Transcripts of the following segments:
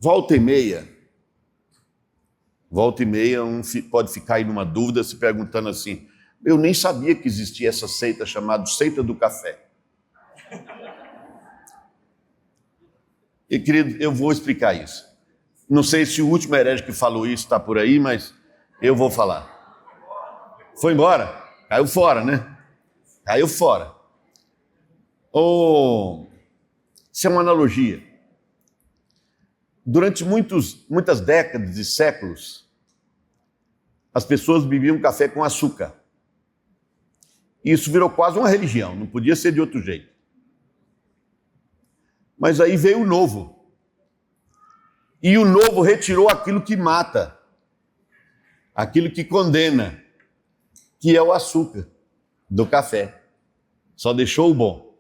Volta e meia, pode ficar aí numa dúvida se perguntando assim, eu nem sabia que existia essa seita chamada Seita do Café. E, querido, eu vou explicar isso. Não sei se o último herege que falou isso está por aí, mas eu vou falar. Foi embora? Caiu fora, né? Caiu fora. Isso é uma analogia. Durante muitas décadas e séculos, as pessoas bebiam café com açúcar. Isso virou quase uma religião, não podia ser de outro jeito. Mas aí veio o novo. E o novo retirou aquilo que mata, aquilo que condena, que é o açúcar do café. Só deixou o bom.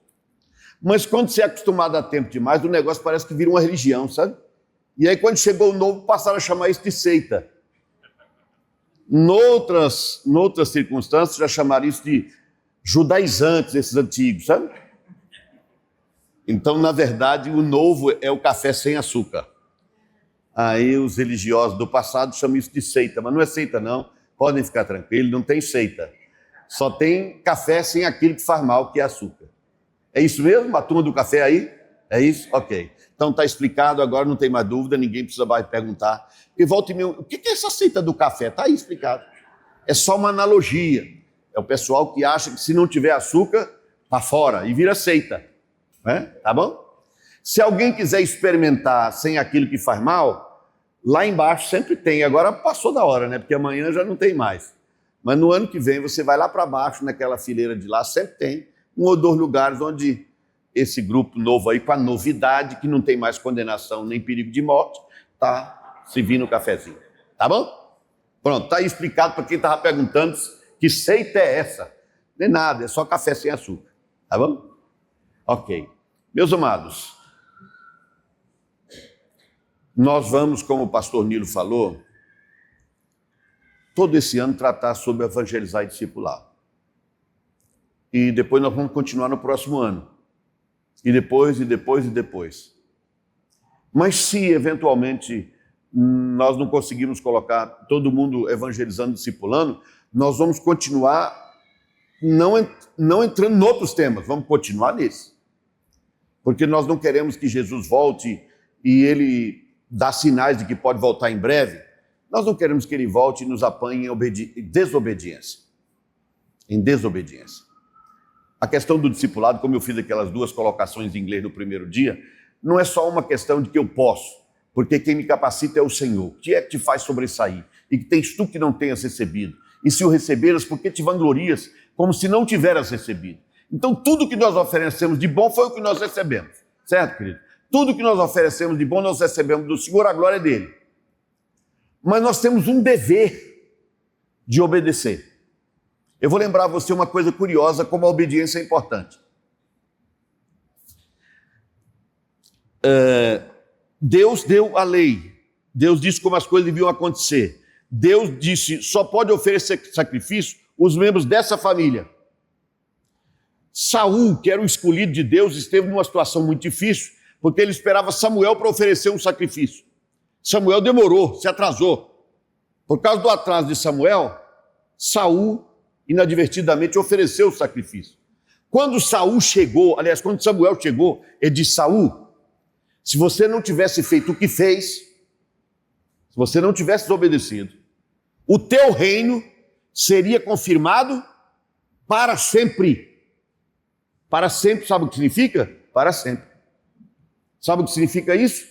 Mas quando você é acostumado a tempo demais, o negócio parece que vira uma religião, sabe? E aí quando chegou o novo, passaram a chamar isso de seita. Noutras circunstâncias, já chamaram isso de judaizantes, esses antigos, sabe? Então, na verdade, o novo é o café sem açúcar. Aí os religiosos do passado chamam isso de seita, mas não é seita não, podem ficar tranquilos, não tem seita. Só tem café sem aquilo que faz mal, que é açúcar. É isso mesmo? A turma do café aí? É isso? Ok. Então está explicado, agora não tem mais dúvida, ninguém precisa mais perguntar. E volta e meia, o que é essa seita do café? Está aí explicado. É só uma analogia. É o pessoal que acha que se não tiver açúcar, está fora e vira seita. Né? Tá bom? Se alguém quiser experimentar sem aquilo que faz mal, lá embaixo sempre tem. Agora passou da hora, né? Porque amanhã já não tem mais. Mas no ano que vem você vai lá para baixo, naquela fileira de lá, sempre tem um ou dois lugares onde esse grupo novo aí, com a novidade, que não tem mais condenação nem perigo de morte, está servindo um cafezinho. Tá bom? Pronto, está aí explicado para quem estava perguntando que seita é essa. Nem nada, é só café sem açúcar. Tá bom? Ok. Meus amados, nós vamos, como o pastor Nilo falou, todo esse ano tratar sobre evangelizar e discipular. E depois nós vamos continuar no próximo ano. E depois. Mas se eventualmente nós não conseguirmos colocar todo mundo evangelizando, discipulando, nós vamos continuar não entrando em outros temas, vamos continuar nesse. Porque nós não queremos que Jesus volte e ele dá sinais de que pode voltar em breve. Nós não queremos que ele volte e nos apanhe em desobediência. Em desobediência. A questão do discipulado, como eu fiz aquelas duas colocações em inglês no primeiro dia, não é só uma questão de que eu posso, porque quem me capacita é o Senhor, que é que te faz sobressair, e que tens tu que não tenhas recebido. E se o receberas, por que te vanglorias, como se não tiveras recebido? Então, tudo que nós oferecemos de bom foi o que nós recebemos, certo, querido? Tudo que nós oferecemos de bom, nós recebemos do Senhor, a glória é dele. Mas nós temos um dever de obedecer. Eu vou lembrar a você uma coisa curiosa, como a obediência é importante. Deus deu a lei. Deus disse como as coisas deviam acontecer. Deus disse, só pode oferecer sacrifício os membros dessa família. Saul, que era o escolhido de Deus, esteve numa situação muito difícil, porque ele esperava Samuel para oferecer um sacrifício. Samuel demorou, se atrasou. Por causa do atraso de Samuel, Saul inadvertidamente ofereceu o sacrifício. Quando Samuel chegou, ele disse, Saul, se você não tivesse feito o que fez, se você não tivesse desobedecido, o teu reino seria confirmado para sempre. Para sempre, sabe o que significa? Para sempre. Sabe o que significa isso?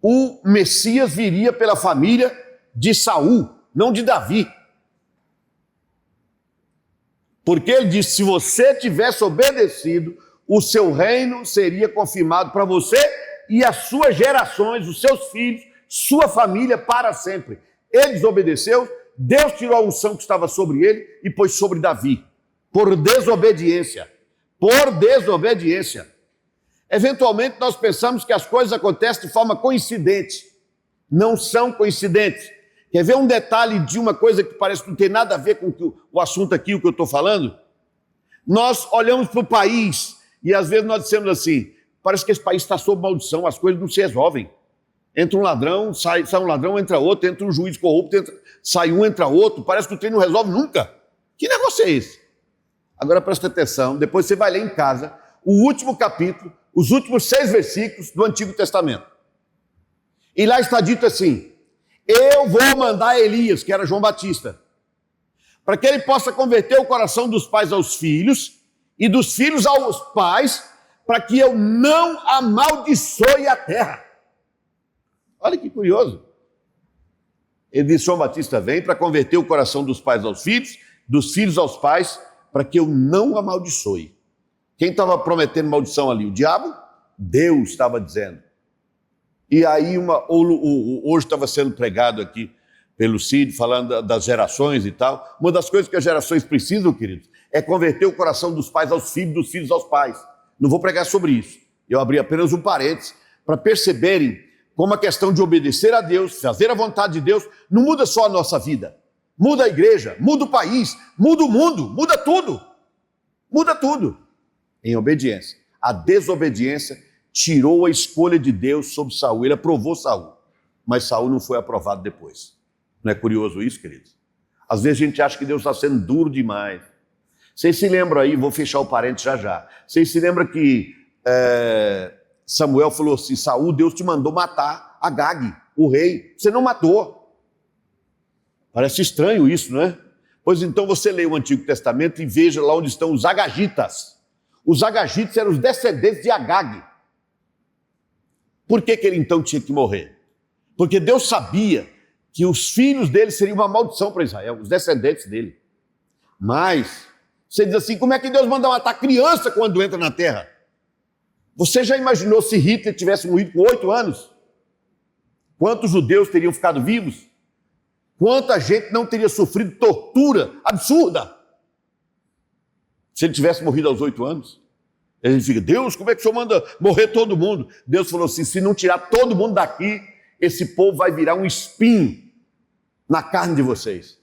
O Messias viria pela família de Saul, não de Davi. Porque ele disse, se você tivesse obedecido, o seu reino seria confirmado para você e as suas gerações, os seus filhos, sua família para sempre. Ele desobedeceu, Deus tirou a unção que estava sobre ele e pôs sobre Davi, por desobediência. Por desobediência. Eventualmente nós pensamos que as coisas acontecem de forma coincidente. Não são coincidentes. Quer ver um detalhe de uma coisa que parece que não tem nada a ver com o assunto aqui, o que eu estou falando? Nós olhamos para o país e às vezes nós dizemos assim, parece que esse país está sob maldição, as coisas não se resolvem. Entra um ladrão, sai um ladrão, entra outro, entra um juiz corrupto, sai um, entra outro, parece que o trem não resolve nunca. Que negócio é esse? Agora presta atenção, depois você vai ler em casa o último capítulo, os últimos 6 versículos do Antigo Testamento. E lá está dito assim: eu vou mandar Elias, que era João Batista, para que ele possa converter o coração dos pais aos filhos e dos filhos aos pais, para que eu não amaldiçoe a terra. Olha que curioso. Ele disse: João Batista vem para converter o coração dos pais aos filhos, dos filhos aos pais, para que eu não amaldiçoe. Quem estava prometendo maldição ali? O diabo? Deus estava dizendo. E aí hoje estava sendo pregado aqui pelo Cid, falando das gerações e tal. Uma das coisas que as gerações precisam, queridos, é converter o coração dos pais aos filhos, dos filhos aos pais. Não vou pregar sobre isso. Eu abri apenas um parênteses para perceberem como a questão de obedecer a Deus, fazer a vontade de Deus, não muda só a nossa vida. Muda a igreja, muda o país, muda o mundo, muda tudo. Muda tudo. Em obediência. A desobediência tirou a escolha de Deus sobre Saul. Ele aprovou Saul, mas Saul não foi aprovado depois. Não é curioso isso, queridos? Às vezes a gente acha que Deus está sendo duro demais. Vocês se lembram aí, vou fechar o parênteses já. Vocês se lembram que Samuel falou assim: Saul, Deus te mandou matar Agag, o rei. Você não matou. Parece estranho isso, não é? Pois então você leia o Antigo Testamento e veja lá onde estão os agagitas. Os agagitas eram os descendentes de Agag. Por que ele então tinha que morrer? Porque Deus sabia que os filhos dele seriam uma maldição para Israel, os descendentes dele. Mas, você diz assim: como é que Deus manda matar criança quando entra na terra? Você já imaginou se Hitler tivesse morrido com 8 anos? Quantos judeus teriam ficado vivos? Quanta gente não teria sofrido tortura absurda se ele tivesse morrido aos 8 anos? A gente fica: Deus, como é que o Senhor manda morrer todo mundo? Deus falou assim: se não tirar todo mundo daqui, esse povo vai virar um espinho na carne de vocês.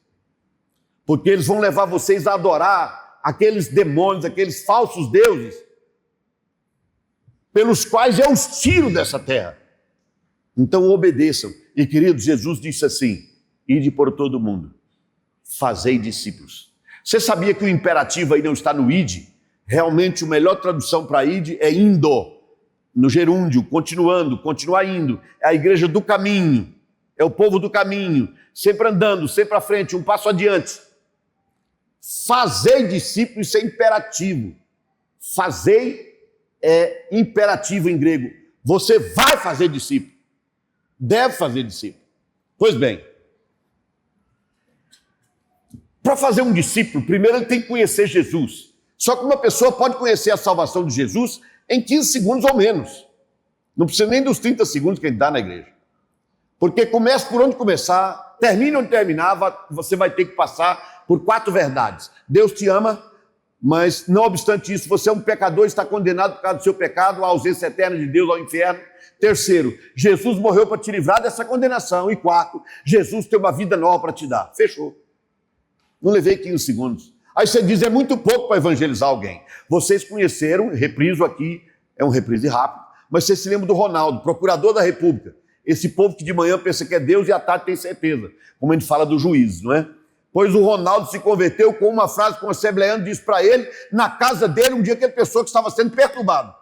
Porque eles vão levar vocês a adorar aqueles demônios, aqueles falsos deuses, pelos quais eu os tiro dessa terra. Então obedeçam. E queridos, Jesus disse assim: ide por todo mundo, fazei discípulos. Você sabia que o imperativo aí não está no ide? Realmente a melhor tradução para ide é indo, no gerúndio, continuando, continuar indo. É a igreja do caminho, é o povo do caminho, sempre andando, sempre à frente, um passo adiante. Fazei discípulos, isso é imperativo. Fazei é imperativo em grego. Você vai fazer discípulo, deve fazer discípulo. Pois bem, para fazer um discípulo, primeiro ele tem que conhecer Jesus. Só que uma pessoa pode conhecer a salvação de Jesus em 15 segundos ou menos. Não precisa nem dos 30 segundos que a gente dá na igreja. Porque começa por onde começar, termina onde terminar, você vai ter que passar por 4 verdades. Deus te ama, mas não obstante isso, você é um pecador, está condenado por causa do seu pecado, à ausência eterna de Deus, ao inferno. Terceiro, Jesus morreu para te livrar dessa condenação. E 4, Jesus tem uma vida nova para te dar. Fechou. Não levei 15 segundos. Aí você diz: é muito pouco para evangelizar alguém. Vocês conheceram, repriso aqui, é um reprise rápido, mas vocês se lembram do Ronaldo, procurador da República. Esse povo que de manhã pensa que é Deus e à tarde tem certeza, como a gente fala dos juízes, não é? Pois o Ronaldo se converteu com uma frase que um assembleano disse para ele, na casa dele, um dia que ele pensou que estava sendo perturbado.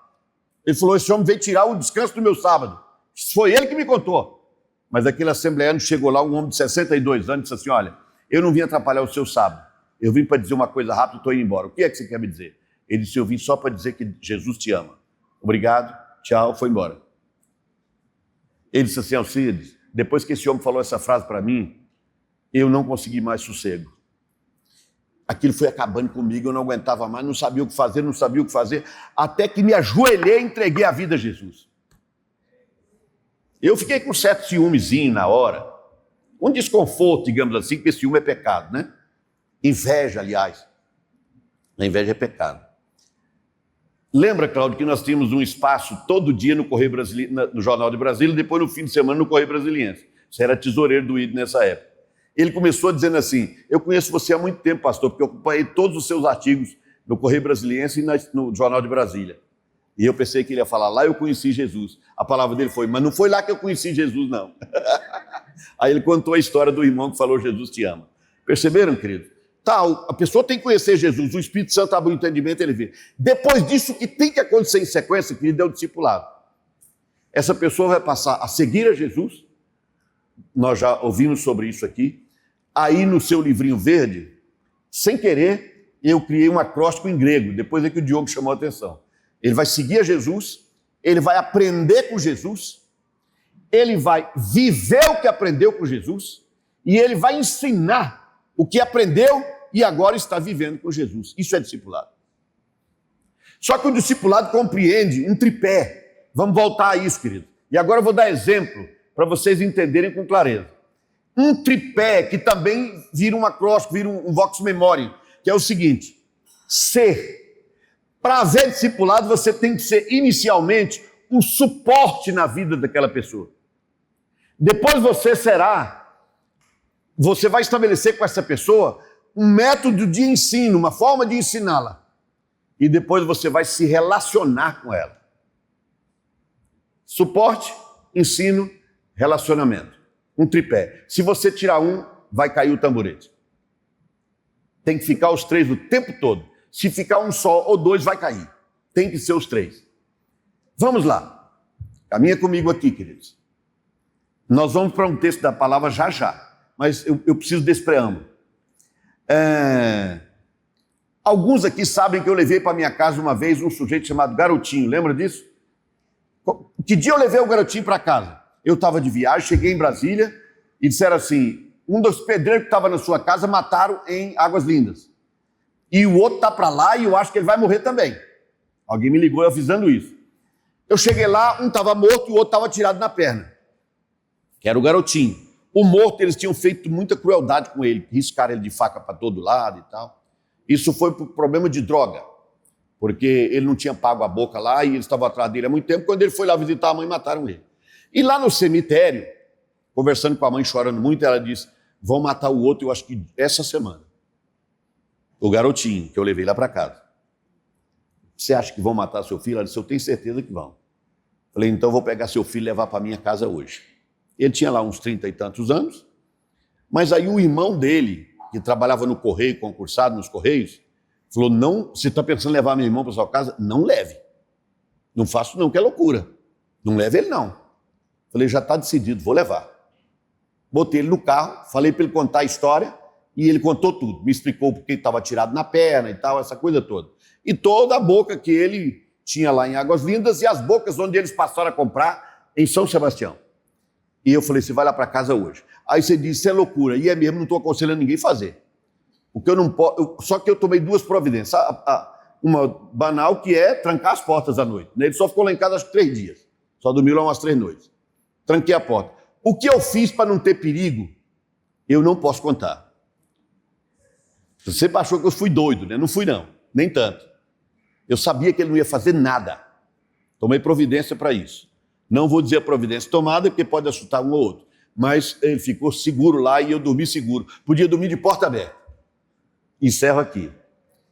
Ele falou: esse homem veio tirar o descanso do meu sábado. Isso foi ele que me contou. Mas aquele assembleano chegou lá, um homem de 62 anos, e disse assim: olha, eu não vim atrapalhar o seu sábado. Eu vim para dizer uma coisa rápida e estou indo embora. O que é que você quer me dizer? Ele disse: eu vim só para dizer que Jesus te ama. Obrigado, tchau, foi embora. Ele disse assim: Alcides, depois que esse homem falou essa frase para mim, eu não consegui mais sossego. Aquilo foi acabando comigo, eu não aguentava mais, não sabia o que fazer, até que me ajoelhei e entreguei a vida a Jesus. Eu fiquei com um certo ciúmezinho na hora, um desconforto, digamos assim, porque ciúme é pecado, né? Inveja, aliás. A inveja é pecado. Lembra, Cláudio, que nós tínhamos um espaço todo dia no Correio Brasiliense, no Jornal de Brasília, e depois no fim de semana no Correio Brasiliense. Você era tesoureiro do ID nessa época. Ele começou dizendo assim: eu conheço você há muito tempo, pastor, porque eu acompanhei todos os seus artigos no Correio Brasiliense e no Jornal de Brasília. E eu pensei que ele ia falar, lá eu conheci Jesus. A palavra dele foi, mas não foi lá que eu conheci Jesus, não. Aí ele contou a história do irmão que falou, Jesus te ama. Perceberam, querido? A pessoa tem que conhecer Jesus, o Espírito Santo abre o entendimento, ele vê. Depois disso, o que tem que acontecer em sequência, querido, é o discipulado. Essa pessoa vai passar a seguir a Jesus, nós já ouvimos sobre isso aqui. Aí no seu livrinho verde, sem querer, eu criei um acróstico em grego, depois é que o Diogo chamou a atenção. Ele vai seguir a Jesus, ele vai aprender com Jesus, ele vai viver o que aprendeu com Jesus e ele vai ensinar o que aprendeu e agora está vivendo com Jesus. Isso é discipulado. Só que o discipulado compreende um tripé. Vamos voltar a isso, querido. E agora eu vou dar exemplo para vocês entenderem com clareza. Um tripé que também vira um acróstico, vira um vox memoriam, que é o seguinte: ser. Para haver discipulado, você tem que ser inicialmente um suporte na vida daquela pessoa. Depois você vai estabelecer com essa pessoa um método de ensino, uma forma de ensiná-la. E depois você vai se relacionar com ela. Suporte, ensino, relacionamento. Um tripé. Se você tirar um, vai cair o tamborete. Tem que ficar os três o tempo todo. Se ficar um só ou dois, vai cair. Tem que ser os três. Vamos lá. Caminha comigo aqui, queridos. Nós vamos para um texto da palavra já. Mas eu preciso desse preâmbulo. Alguns aqui sabem que eu levei para minha casa uma vez um sujeito chamado Garotinho. Lembra disso? Que dia eu levei o Garotinho para casa? Eu estava de viagem, cheguei em Brasília e disseram assim, um dos pedreiros que estava na sua casa mataram em Águas Lindas. E o outro está para lá e eu acho que ele vai morrer também. Alguém me ligou avisando isso. Eu cheguei lá, um estava morto e o outro estava tirado na perna. Que era o Garotinho. O morto, eles tinham feito muita crueldade com ele, riscaram ele de faca para todo lado e tal. Isso foi por problema de droga, porque ele não tinha pago a boca lá e eles estavam atrás dele há muito tempo. Quando ele foi lá visitar a mãe, mataram ele. E lá no cemitério, conversando com a mãe, chorando muito, ela disse, vão matar o outro, eu acho que essa semana. O Garotinho, que eu levei lá para casa. Você acha que vão matar seu filho? Ela disse, eu tenho certeza que vão. Falei, então eu vou pegar seu filho e levar para minha casa hoje. Ele tinha lá uns 30 e tantos anos, mas aí o irmão dele, que trabalhava no Correio, concursado nos Correios, falou, não, você está pensando em levar meu irmão para sua casa? Não leve. Não faço não, que é loucura. Não leve ele não. Falei, já está decidido, vou levar. Botei ele no carro, falei para ele contar a história, e ele contou tudo. Me explicou porque ele estava tirado na perna e tal, essa coisa toda. E toda a boca que ele tinha lá em Águas Lindas e as bocas onde eles passaram a comprar em São Sebastião. E eu falei, você vai lá para casa hoje. Aí você disse, isso é loucura. E é mesmo, não estou aconselhando ninguém a fazer. Porque eu não posso. Só que eu tomei duas providências. Uma banal, que é trancar as portas à noite. Ele só ficou lá em casa acho que 3 dias. Só dormiu lá umas 3 noites. Tranquei a porta. O que eu fiz para não ter perigo, eu não posso contar. Você achou que eu fui doido, né? Não fui não, nem tanto. Eu sabia que ele não ia fazer nada. Tomei providência para isso. Não vou dizer a providência tomada, porque pode assustar um ou outro. Mas ele ficou seguro lá e eu dormi seguro. Podia dormir de porta aberta. Encerro aqui.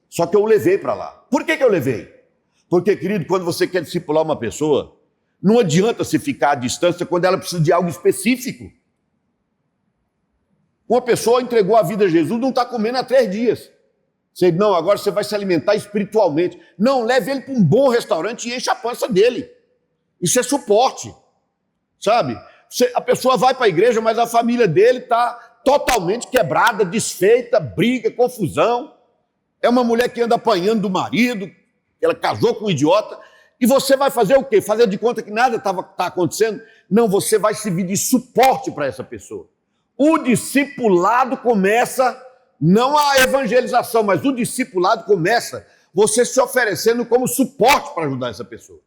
Só que eu o levei para lá. Por que eu levei? Porque, querido, quando você quer discipular uma pessoa, não adianta se ficar à distância quando ela precisa de algo específico. Uma pessoa entregou a vida a Jesus, não está comendo há 3 dias. Você, não, agora você vai se alimentar espiritualmente. Não, leve ele para um bom restaurante e enche a pança dele. Isso é suporte, sabe? A pessoa vai para a igreja, mas a família dele está totalmente quebrada, desfeita, briga, confusão. É uma mulher que anda apanhando do marido, ela casou com um idiota. E você vai fazer o quê? Fazer de conta que nada está acontecendo? Não, você vai servir de suporte para essa pessoa. O discipulado começa, não a evangelização, mas o discipulado começa você se oferecendo como suporte para ajudar essa pessoa.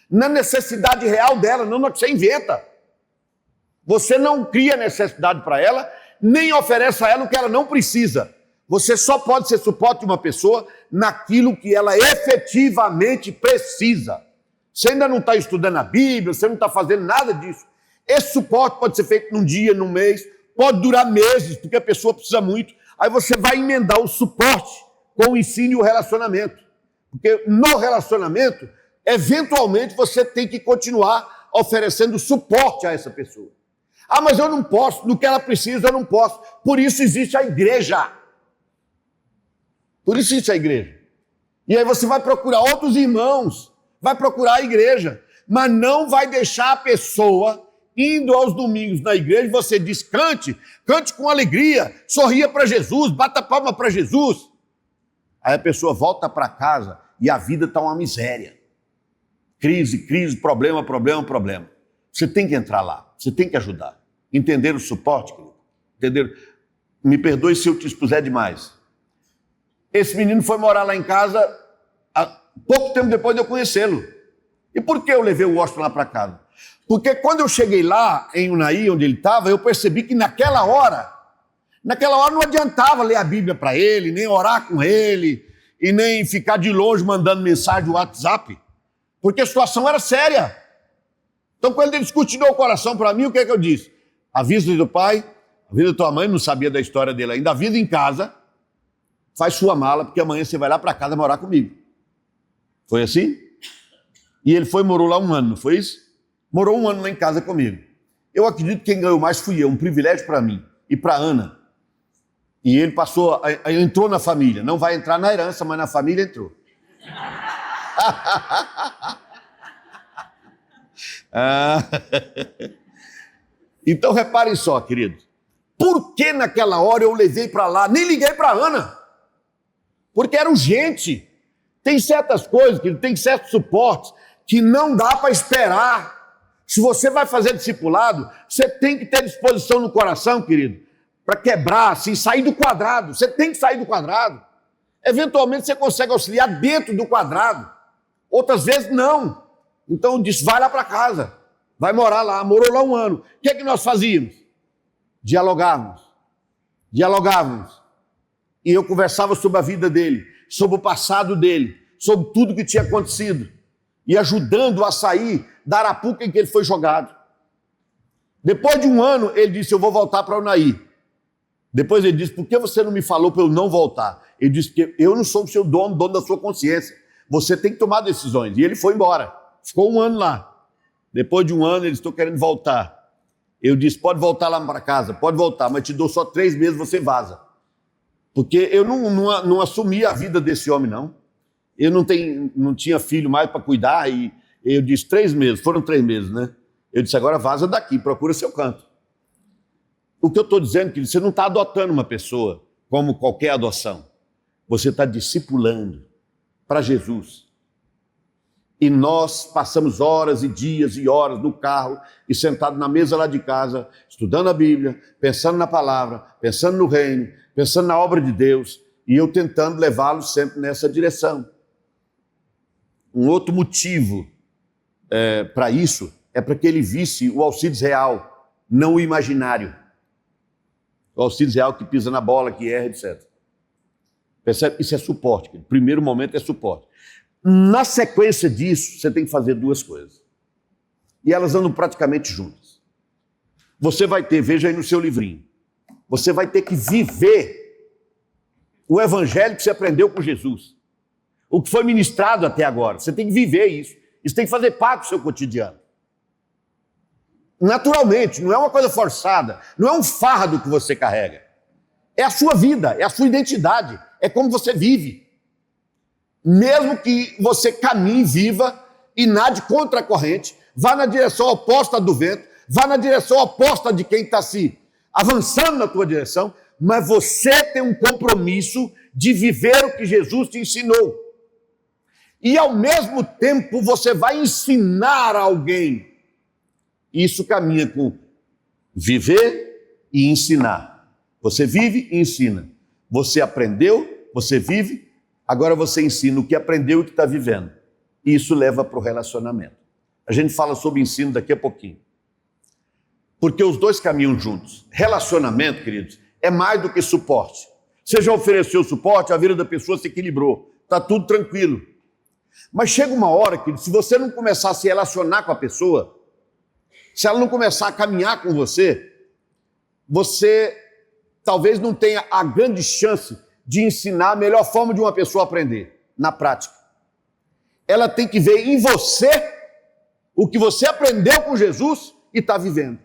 Na necessidade real dela, não na que você inventa. Você não cria necessidade para ela, nem oferece a ela o que ela não precisa. Você só pode ser suporte de uma pessoa naquilo que ela efetivamente precisa. Você ainda não está estudando a Bíblia, você não está fazendo nada disso. Esse suporte pode ser feito num dia, num mês, pode durar meses, porque a pessoa precisa muito. Aí você vai emendar o suporte com o ensino e o relacionamento. Porque no relacionamento eventualmente você tem que continuar oferecendo suporte a essa pessoa. Ah, mas eu não posso, no que ela precisa eu não posso. Por isso existe a igreja. Por isso existe a igreja. E aí você vai procurar outros irmãos, vai procurar a igreja, mas não vai deixar a pessoa indo aos domingos na igreja, você diz, cante com alegria, sorria para Jesus, bata palma para Jesus. Aí a pessoa volta para casa e a vida está uma miséria. Crise, problema. Você tem que entrar lá, você tem que ajudar. Entender o suporte, querido. Entender? Me perdoe se eu te expuser demais. Esse menino foi morar lá em casa pouco tempo depois de eu conhecê-lo. E por que eu levei o Washington lá para casa? Porque quando eu cheguei lá, em Unai, onde ele estava, eu percebi que naquela hora não adiantava ler a Bíblia para ele, nem orar com ele, e nem ficar de longe mandando mensagem no WhatsApp, porque a situação era séria. Então, quando ele descortinou o coração para mim, o que é que eu disse? Avisa do pai, avisa da tua mãe, não sabia da história dele ainda, avisa em casa, faz sua mala, porque amanhã você vai lá para casa morar comigo. Foi assim? E ele morou lá 1 ano, não foi isso? Morou 1 ano lá em casa comigo. Eu acredito que quem ganhou mais fui eu, um privilégio para mim e para Ana. E ele entrou na família. Não vai entrar na herança, mas na família entrou. Então reparem só, querido. Por que naquela hora eu levei para lá? Nem liguei para Ana. Porque era urgente. Tem certas coisas, querido, tem certos suportes que não dá para esperar. Se você vai fazer discipulado, você tem que ter disposição no coração, querido, para quebrar, assim, sair do quadrado. Você tem que sair do quadrado. Eventualmente você consegue auxiliar dentro do quadrado. Outras vezes não. Então eu disse, vai lá para casa. Vai morar lá. Morou lá 1 ano. O que é que nós fazíamos? Dialogávamos. E eu conversava sobre a vida dele, sobre o passado dele, sobre tudo que tinha acontecido. E ajudando a sair da arapuca em que ele foi jogado. Depois de 1 ano, ele disse, eu vou voltar para Unai. Depois ele disse, por que você não me falou para eu não voltar? Ele disse, que eu não sou o seu dono da sua consciência. Você tem que tomar decisões. E ele foi embora. Ficou 1 ano lá. Depois de 1 ano, ele disse, estou querendo voltar. Eu disse, pode voltar lá para casa, pode voltar, mas te dou só 3 meses, você vaza. Porque eu não assumi a vida desse homem, não. Eu não tinha filho mais para cuidar e eu disse 3 meses, foram 3 meses, né? Eu disse, agora vaza daqui, procura seu canto. O que eu estou dizendo é que você não está adotando uma pessoa como qualquer adoção. Você está discipulando para Jesus. E nós passamos horas e dias e horas no carro e sentado na mesa lá de casa, estudando a Bíblia, pensando na palavra, pensando no reino, pensando na obra de Deus, e eu tentando levá-lo sempre nessa direção. Um outro motivo para isso é para que ele visse o Alcides real, não o imaginário. O Alcides real que pisa na bola, que erra, etc. Percebe? Isso é suporte. O primeiro momento é suporte. Na sequência disso, você tem que fazer 2 coisas. E elas andam praticamente juntas. Você vai ter, veja aí no seu livrinho, você vai ter que viver o evangelho que você aprendeu com Jesus. O que foi ministrado até agora. Você tem que viver isso. Isso tem que fazer parte do seu cotidiano. Naturalmente, não é uma coisa forçada, não é um fardo que você carrega. É a sua vida, é a sua identidade, é como você vive. Mesmo que você caminhe, viva e nade contra a corrente, vá na direção oposta do vento, vá na direção oposta de quem está se avançando na tua direção, mas você tem um compromisso de viver o que Jesus te ensinou. E ao mesmo tempo você vai ensinar a alguém. Isso caminha com viver e ensinar. Você vive e ensina. Você aprendeu, você vive, agora você ensina o que aprendeu e o que está vivendo. E isso leva para o relacionamento. A gente fala sobre ensino daqui a pouquinho. Porque os 2 caminham juntos. Relacionamento, queridos, é mais do que suporte. Você já ofereceu suporte, a vida da pessoa se equilibrou. Está tudo tranquilo. Mas chega uma hora que, se você não começar a se relacionar com a pessoa, se ela não começar a caminhar com você, você talvez não tenha a grande chance de ensinar a melhor forma de uma pessoa aprender, na prática. ela tem que ver em você o que você aprendeu com Jesus e está vivendo.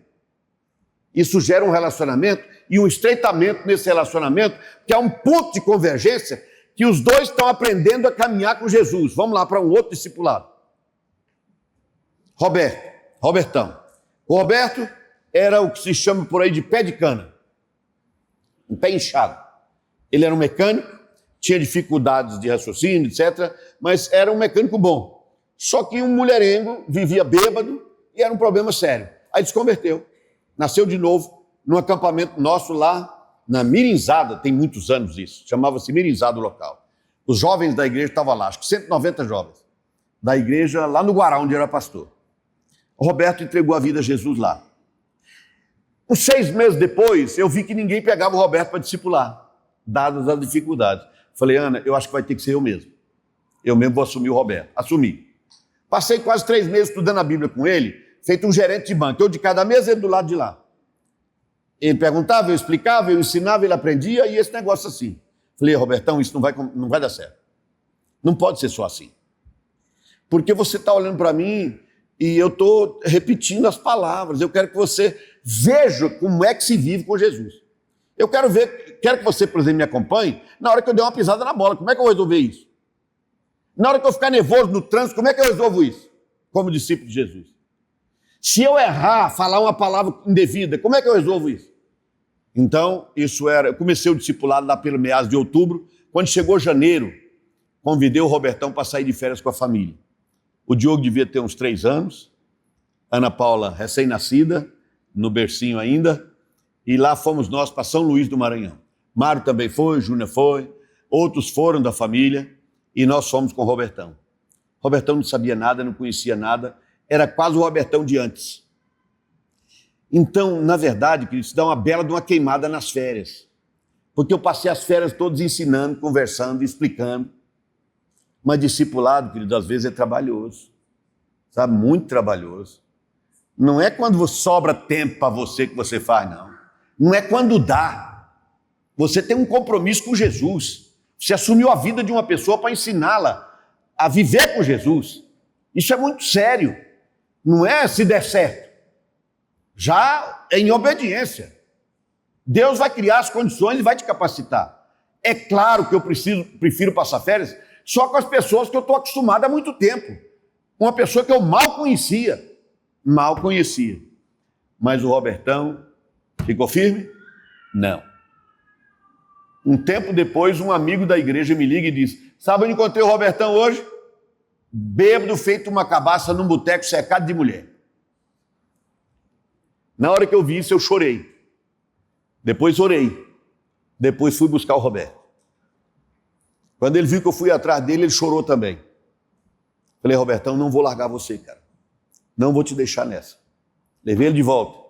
Isso gera um relacionamento e um estreitamento nesse relacionamento, que é um ponto de convergência, que os dois estão aprendendo a caminhar com Jesus. Vamos lá para um outro discipulado. Robertão. O Roberto era o que se chama por aí de pé de cana, um pé inchado. Ele era um mecânico, tinha dificuldades de raciocínio, etc., mas era um mecânico bom. Só que um mulherengo, vivia bêbado e era um problema sério. Aí desconverteu, nasceu de novo num acampamento nosso lá na Mirinzada, tem muitos anos isso, chamava-se Mirinzada o local. Os jovens da igreja estavam lá, acho que 190 jovens, da igreja lá no Guará, onde era pastor. O Roberto entregou a vida a Jesus lá. Uns 6 meses depois, eu vi que ninguém pegava o Roberto para discipular, dadas as dificuldades. Falei, Ana, eu acho que vai ter que ser eu mesmo. Eu mesmo vou assumir o Roberto. Assumi. Passei quase 3 meses estudando a Bíblia com ele, feito um gerente de banco. Eu de cada mesa, ele do lado de lá. Ele perguntava, eu explicava, eu ensinava, ele aprendia, e esse negócio assim. Falei, Robertão, isso não vai dar certo. Não pode ser só assim. Porque você está olhando para mim e eu estou repetindo as palavras. Eu quero que você veja como é que se vive com Jesus. Eu quero que você, por exemplo, me acompanhe na hora que eu der uma pisada na bola. Como é que eu vou resolver isso? Na hora que eu ficar nervoso no trânsito, como é que eu resolvo isso? Como discípulo de Jesus. Se eu errar, falar uma palavra indevida, como é que eu resolvo isso? Então, eu comecei o discipulado lá pelo meados de outubro. Quando chegou janeiro, convidei o Robertão para sair de férias com a família. O Diogo devia ter uns 3 anos, Ana Paula recém-nascida, no bercinho ainda, e lá fomos nós para São Luís do Maranhão. Mário também foi, Júnior foi, outros foram da família, e nós fomos com o Robertão. Robertão não sabia nada, não conhecia nada, era quase o Robertão de antes. Então, na verdade, querido, isso dá uma bela de uma queimada nas férias. Porque eu passei as férias todas ensinando, conversando, explicando. Mas discipulado, querido, às vezes é trabalhoso. Sabe? Muito trabalhoso. Não é quando sobra tempo para você que você faz, não. Não é quando dá. Você tem um compromisso com Jesus. Você assumiu a vida de uma pessoa para ensiná-la a viver com Jesus. Isso é muito sério. Não é se der certo. Já é em obediência. Deus vai criar as condições e vai te capacitar. É claro que eu prefiro passar férias só com as pessoas que eu estou acostumado há muito tempo. Uma pessoa que eu mal conhecia. Mal conhecia. Mas o Robertão ficou firme? Não. Um tempo depois, um amigo da igreja me liga e diz, sabe onde encontrei o Robertão hoje? Bêbado, feito uma cabaça num boteco cercado de mulher. Na hora que eu vi isso, eu chorei. Depois orei. Depois fui buscar o Roberto. Quando ele viu que eu fui atrás dele, ele chorou também. Falei, Robertão, não vou largar você, cara. Não vou te deixar nessa. Levei ele de volta.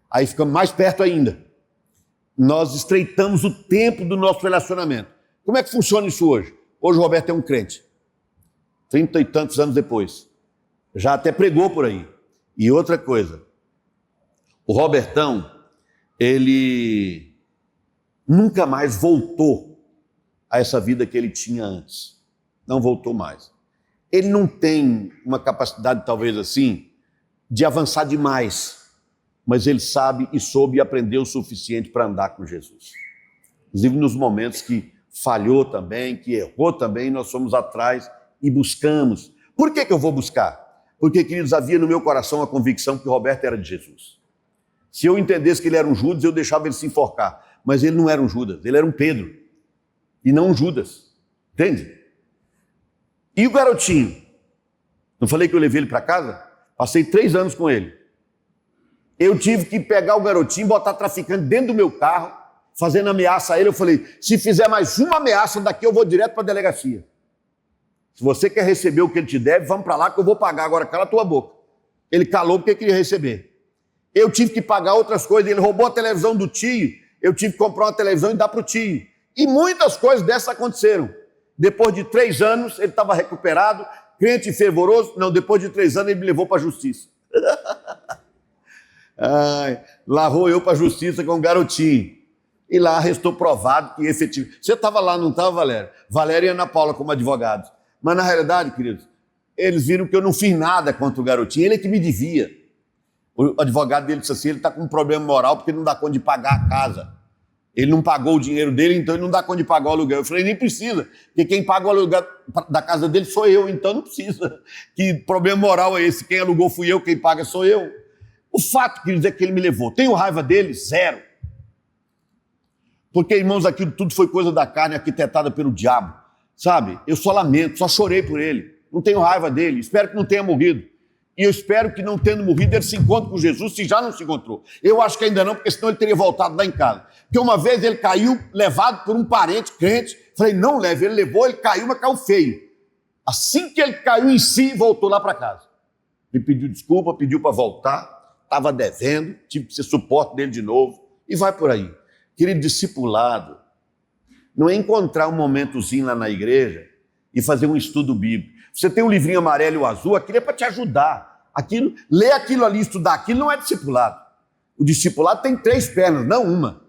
Aí ficamos mais perto ainda. Nós estreitamos o tempo do nosso relacionamento. Como é que funciona isso hoje? Hoje o Roberto é um crente. 30 e tantos anos depois. Já até pregou por aí. E outra coisa, o Robertão, ele nunca mais voltou a essa vida que ele tinha antes. Não voltou mais. Ele não tem uma capacidade, talvez assim, de avançar demais, mas ele sabe e soube e aprendeu o suficiente para andar com Jesus. Inclusive nos momentos que falhou também, que errou também, nós fomos atrás e buscamos. Por que eu vou buscar? Porque, queridos, havia no meu coração a convicção que o Roberto era de Jesus. Se eu entendesse que ele era um Judas, eu deixava ele se enforcar. Mas ele não era um Judas, ele era um Pedro. E não um Judas. Entende? E o garotinho? Não falei que eu levei ele para casa? Passei 3 anos com ele. Eu tive que pegar o garotinho, botar traficante dentro do meu carro, fazendo ameaça a ele. Eu falei, se fizer mais uma ameaça daqui, eu vou direto para a delegacia. Se você quer receber o que ele te deve, vamos para lá que eu vou pagar. Agora cala a tua boca. Ele calou porque queria receber. Eu tive que pagar outras coisas. Ele roubou a televisão do tio. Eu tive que comprar uma televisão e dar para o tio. E muitas coisas dessas aconteceram. Depois de 3 anos, ele estava recuperado, crente e fervoroso. Não, depois de 3 anos, ele me levou para a justiça. Larrou eu para a justiça com um garotinho. E lá restou provado que efetivamente... Você estava lá, não estava, Valéria? Valéria e Ana Paula como advogados. Mas na realidade, queridos, eles viram que eu não fiz nada contra o garotinho, ele é que me devia. O advogado dele disse assim, ele está com um problema moral porque não dá conta de pagar a casa. Ele não pagou o dinheiro dele, então ele não dá conta de pagar o aluguel. Eu falei, nem precisa, porque quem paga o aluguel da casa dele sou eu, então não precisa. Que problema moral é esse? Quem alugou fui eu, quem paga sou eu. O fato, queridos, é que ele me levou. Tenho raiva dele? Zero. Porque, irmãos, aquilo tudo foi coisa da carne arquitetada pelo diabo. Sabe? Eu só lamento, só chorei por ele. Não tenho raiva dele, espero que não tenha morrido. E eu espero que, não tendo morrido, ele se encontre com Jesus, se já não se encontrou. Eu acho que ainda não, porque senão ele teria voltado lá em casa. Porque uma vez ele caiu, levado por um parente crente. Falei, não leve, ele levou, ele caiu, mas caiu feio. Assim que ele caiu em si, voltou lá para casa. Me pediu desculpa, pediu para voltar, estava devendo, tive que ser suporte dele de novo. E vai por aí. Querido, discipulado não é encontrar um momentozinho lá na igreja e fazer um estudo bíblico. Você tem um livrinho amarelo e o azul, aquilo é para te ajudar. Ler aquilo ali, estudar aquilo não é discipulado. O discipulado tem 3 pernas, não uma.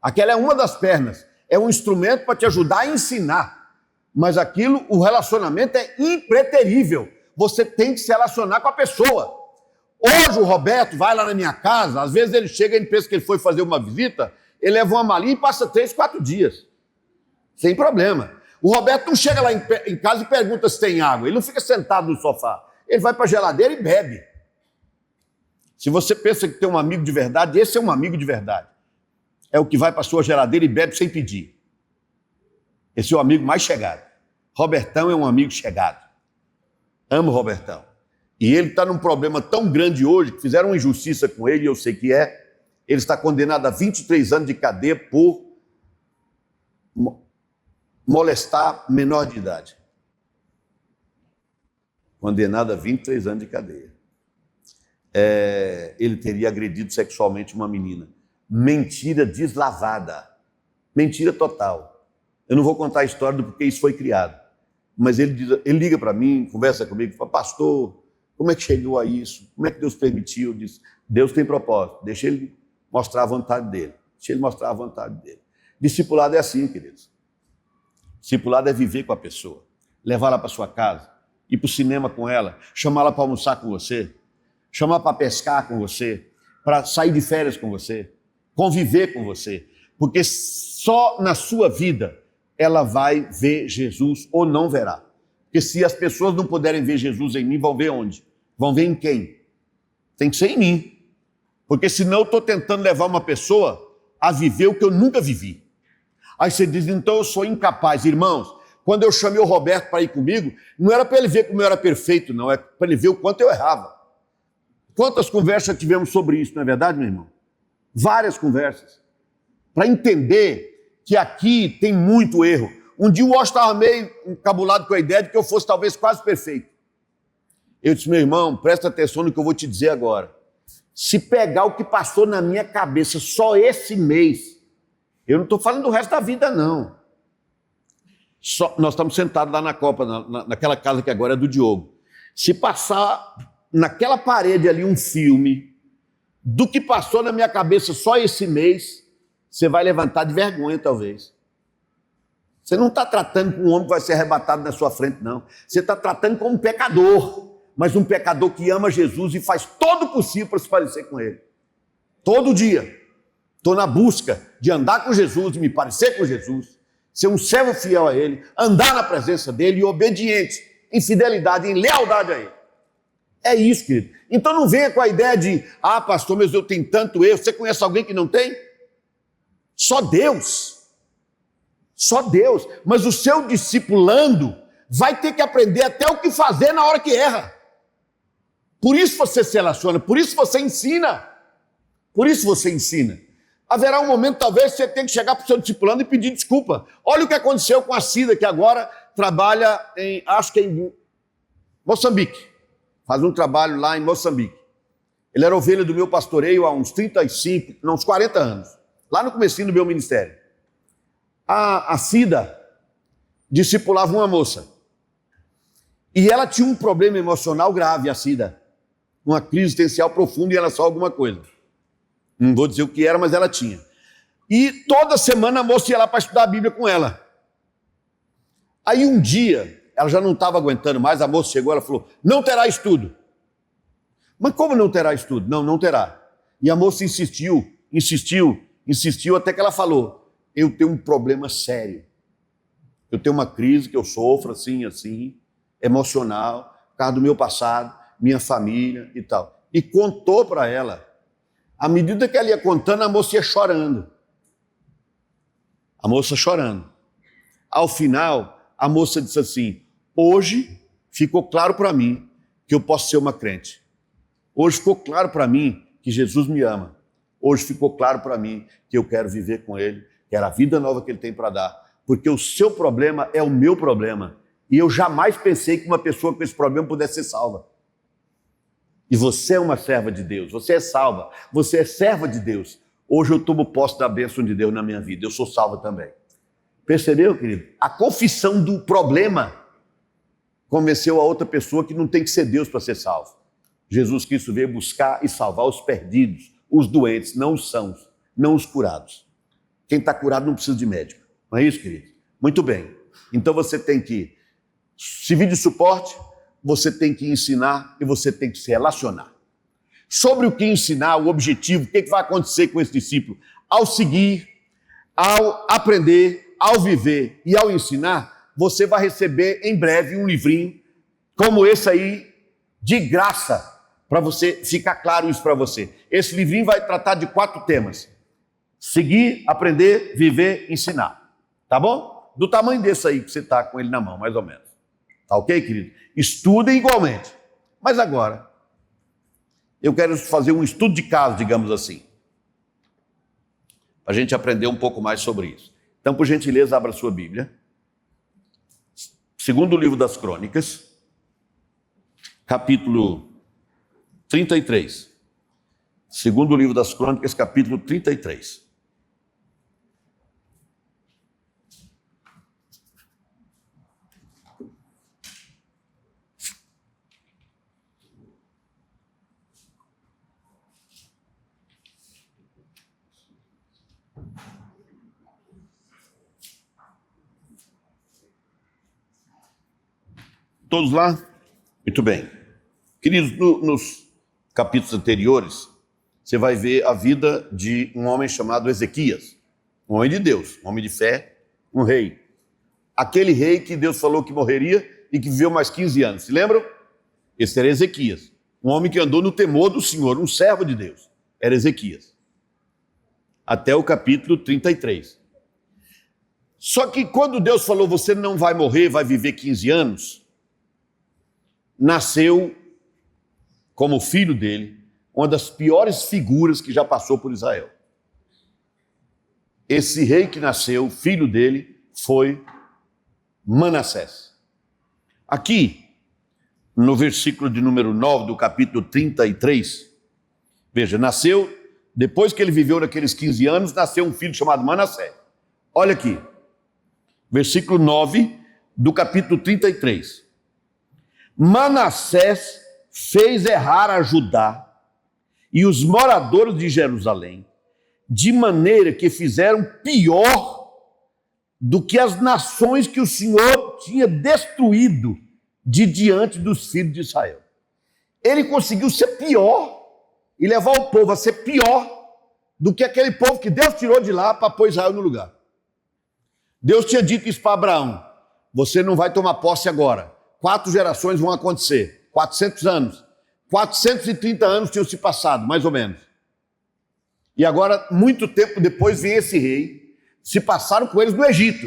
Aquela é uma das pernas. É um instrumento para te ajudar a ensinar. Mas aquilo, o relacionamento é impreterível. Você tem que se relacionar com a pessoa. Hoje o Roberto vai lá na minha casa, às vezes ele chega, ele pensa que ele foi fazer uma visita, ele leva uma malinha e passa 3, 4 dias. Sem problema. O Roberto não chega lá em casa e pergunta se tem água. Ele não fica sentado no sofá. Ele vai para a geladeira e bebe. Se você pensa que tem um amigo de verdade, esse é um amigo de verdade. É o que vai para a sua geladeira e bebe sem pedir. Esse é o amigo mais chegado. Robertão é um amigo chegado. Amo o Robertão. E ele está num problema tão grande hoje, que fizeram uma injustiça com ele, e eu sei que é. Ele está condenado a 23 anos de cadeia por molestar menor de idade. Condenado a 23 anos de cadeia. Ele teria agredido sexualmente uma menina. Mentira deslavada. Mentira total. Eu não vou contar a história do porquê isso foi criado. Mas ele liga para mim, conversa comigo, fala, pastor, como é que chegou a isso? Como é que Deus permitiu? Eu disse, Deus tem propósito, deixa ele mostrar a vontade dele. Deixa ele mostrar a vontade dele. Discipulado é assim, queridos. Discipulado é viver com a pessoa, levá-la para sua casa, ir para o cinema com ela, chamá-la para almoçar com você, chamar para pescar com você, para sair de férias com você, conviver com você, porque só na sua vida ela vai ver Jesus ou não verá. Porque se as pessoas não puderem ver Jesus em mim, vão ver onde? Vão ver em quem? Tem que ser em mim. Porque senão eu estou tentando levar uma pessoa a viver o que eu nunca vivi. Aí você diz, então eu sou incapaz. Irmãos, quando eu chamei o Roberto para ir comigo, não era para ele ver como eu era perfeito, não. É para ele ver o quanto eu errava. Quantas conversas tivemos sobre isso, não é verdade, meu irmão? Várias conversas. Para entender que aqui tem muito erro. Um dia o Washington estava meio encabulado com a ideia de que eu fosse talvez quase perfeito. Eu disse, meu irmão, presta atenção no que eu vou te dizer agora. Se pegar o que passou na minha cabeça só esse mês, eu não estou falando do resto da vida, não. Nós estamos sentados lá na Copa, naquela casa que agora é do Diogo. Se passar naquela parede ali um filme do que passou na minha cabeça só esse mês, você vai levantar de vergonha, talvez. Você não está tratando com um homem que vai ser arrebatado na sua frente, não. Você está tratando com um pecador, mas um pecador que ama Jesus e faz todo o possível para se parecer com ele. Todo dia. Estou na busca de andar com Jesus, de me parecer com Jesus, ser um servo fiel a Ele, andar na presença dEle e obediente, em fidelidade, em lealdade a Ele. É isso, querido. Então não venha com a ideia de, pastor, mas eu tenho tanto erro. Você conhece alguém que não tem? Só Deus. Só Deus. Mas o seu discipulando vai ter que aprender até o que fazer na hora que erra. Por isso você se relaciona, por isso você ensina. Por isso você ensina. Haverá um momento, talvez, você tenha que chegar para o seu discipulando e pedir desculpa. Olha o que aconteceu com a Cida, que agora trabalha em Moçambique. Faz um trabalho lá em Moçambique. Ele era ovelha do meu pastoreio há uns 40 anos. Lá no comecinho do meu ministério. A Cida discipulava uma moça. E ela tinha um problema emocional grave, a Cida. Uma crise existencial profunda e era só alguma coisa. Não vou dizer o que era, mas ela tinha. E toda semana a moça ia lá para estudar a Bíblia com ela. Aí um dia, ela já não estava aguentando mais, a moça chegou, ela falou, não terá estudo. Mas como não terá estudo? Não, não terá. E a moça insistiu, até que ela falou, eu tenho um problema sério. Eu tenho uma crise que eu sofro assim, emocional, por causa do meu passado, minha família e tal. E contou para ela. À medida que ela ia contando, a moça ia chorando. A moça chorando. Ao final, a moça disse assim, hoje ficou claro para mim que eu posso ser uma crente. Hoje ficou claro para mim que Jesus me ama. Hoje ficou claro para mim que eu quero viver com Ele, que era a vida nova que Ele tem para dar. Porque o seu problema é o meu problema. E eu jamais pensei que uma pessoa com esse problema pudesse ser salva. E você é uma serva de Deus, você é salva, você é serva de Deus. Hoje eu tomo posse da bênção de Deus na minha vida, eu sou salva também. Percebeu, querido? A confissão do problema convenceu a outra pessoa que não tem que ser Deus para ser salvo. Jesus Cristo veio buscar e salvar os perdidos, os doentes, não os sãos, não os curados. Quem está curado não precisa de médico. Não é isso, querido? Muito bem. Então você tem que servir de suporte, você tem que ensinar e você tem que se relacionar. Sobre o que ensinar, o objetivo, o que vai acontecer com esse discípulo? Ao seguir, ao aprender, ao viver e ao ensinar, você vai receber em breve um livrinho como esse aí, de graça, para você ficar claro isso para você. Esse livrinho vai tratar de 4 temas. Seguir, aprender, viver, ensinar. Tá bom? Do tamanho desse aí que você está com ele na mão, mais ou menos. Tá ok, querido? Estudem igualmente. Mas agora, eu quero fazer um estudo de caso, digamos assim, para a gente aprender um pouco mais sobre isso. Então, por gentileza, abra sua Bíblia. Segundo livro das Crônicas, capítulo 33. Segundo livro das Crônicas, capítulo 33. Todos lá? Muito bem. Queridos, nos capítulos anteriores, você vai ver a vida de um homem chamado Ezequias, um homem de Deus, um homem de fé, um rei. Aquele rei que Deus falou que morreria e que viveu mais 15 anos. Se lembram? Esse era Ezequias, um homem que andou no temor do Senhor, um servo de Deus. Era Ezequias. Até o capítulo 33. Só que quando Deus falou, você não vai morrer, vai viver 15 anos, nasceu, como filho dele, uma das piores figuras que já passou por Israel. Esse rei que nasceu, filho dele, foi Manassés. Aqui, no versículo de número 9 do capítulo 33, veja, nasceu, depois que ele viveu naqueles 15 anos, nasceu um filho chamado Manassés. Olha aqui, versículo 9 do capítulo 33. Manassés fez errar a Judá e os moradores de Jerusalém, de maneira que fizeram pior do que as nações que o Senhor tinha destruído de diante dos filhos de Israel. Ele conseguiu ser pior e levar o povo a ser pior do que aquele povo que Deus tirou de lá para pôr Israel no lugar. Deus tinha dito isso para Abraão, você não vai tomar posse agora. 4 gerações vão acontecer, 400 anos. 430 anos tinham se passado, mais ou menos. E agora, muito tempo depois, vem esse rei, se passaram com eles no Egito.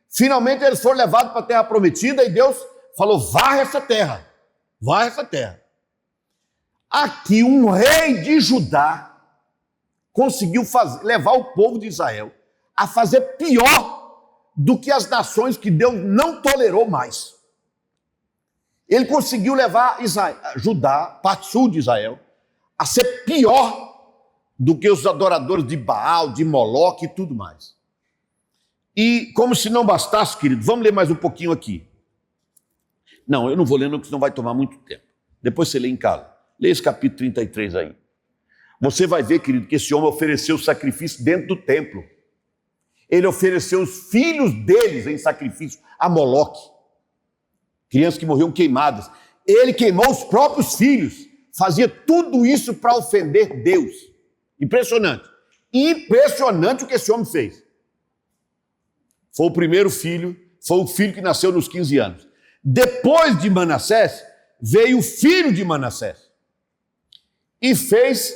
Finalmente eles foram levados para a terra prometida e Deus falou, varre essa terra, varre essa terra. Aqui um rei de Judá conseguiu levar o povo de Israel a fazer pior do que as nações que Deus não tolerou mais. Ele conseguiu levar Judá, parte sul de Israel, a ser pior do que os adoradores de Baal, de Moloque e tudo mais. E como se não bastasse, querido, vamos ler mais um pouquinho aqui. Não, eu não vou ler não, porque senão vai tomar muito tempo. Depois você lê em casa. Lê esse capítulo 33 aí. Você vai ver, querido, que esse homem ofereceu sacrifício dentro do templo. Ele ofereceu os filhos deles em sacrifício a Moloque. crianças que morriam queimadas. Ele queimou os próprios filhos, fazia tudo isso para ofender Deus. Impressionante. Impressionante o que esse homem fez. Foi o primeiro filho, foi o filho que nasceu nos 15 anos. Depois de Manassés, veio o filho de Manassés. E fez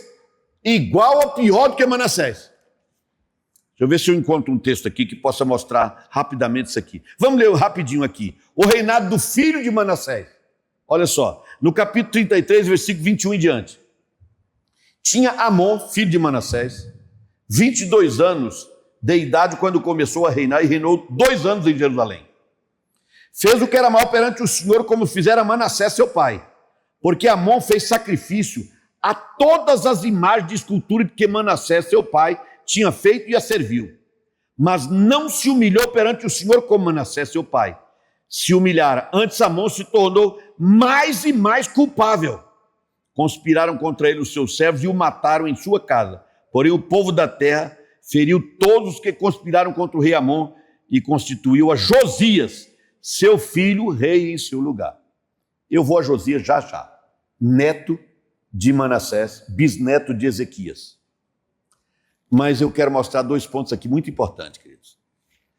igual ou pior do que Manassés. Deixa eu ver se eu encontro um texto aqui que possa mostrar rapidamente isso aqui. Vamos ler rapidinho aqui. O reinado do filho de Manassés. Olha só, no capítulo 33, versículo 21 em diante. Tinha Amon, filho de Manassés, 22 anos de idade quando começou a reinar e reinou 2 anos em Jerusalém. Fez o que era mal perante o Senhor, como fizera Manassés seu pai, porque Amon fez sacrifício a todas as imagens de escultura que Manassés seu pai tinha feito e a serviu. Mas não se humilhou perante o Senhor como Manassés seu pai. Se humilhara. Antes Amon se tornou mais e mais culpável. Conspiraram contra ele os seus servos e o mataram em sua casa. Porém o povo da terra feriu todos os que conspiraram contra o rei Amon e constituiu a Josias, seu filho, rei em seu lugar. Eu vou a Josias já já, neto de Manassés, bisneto de Ezequias. Mas eu quero mostrar 2 pontos aqui muito importantes, queridos.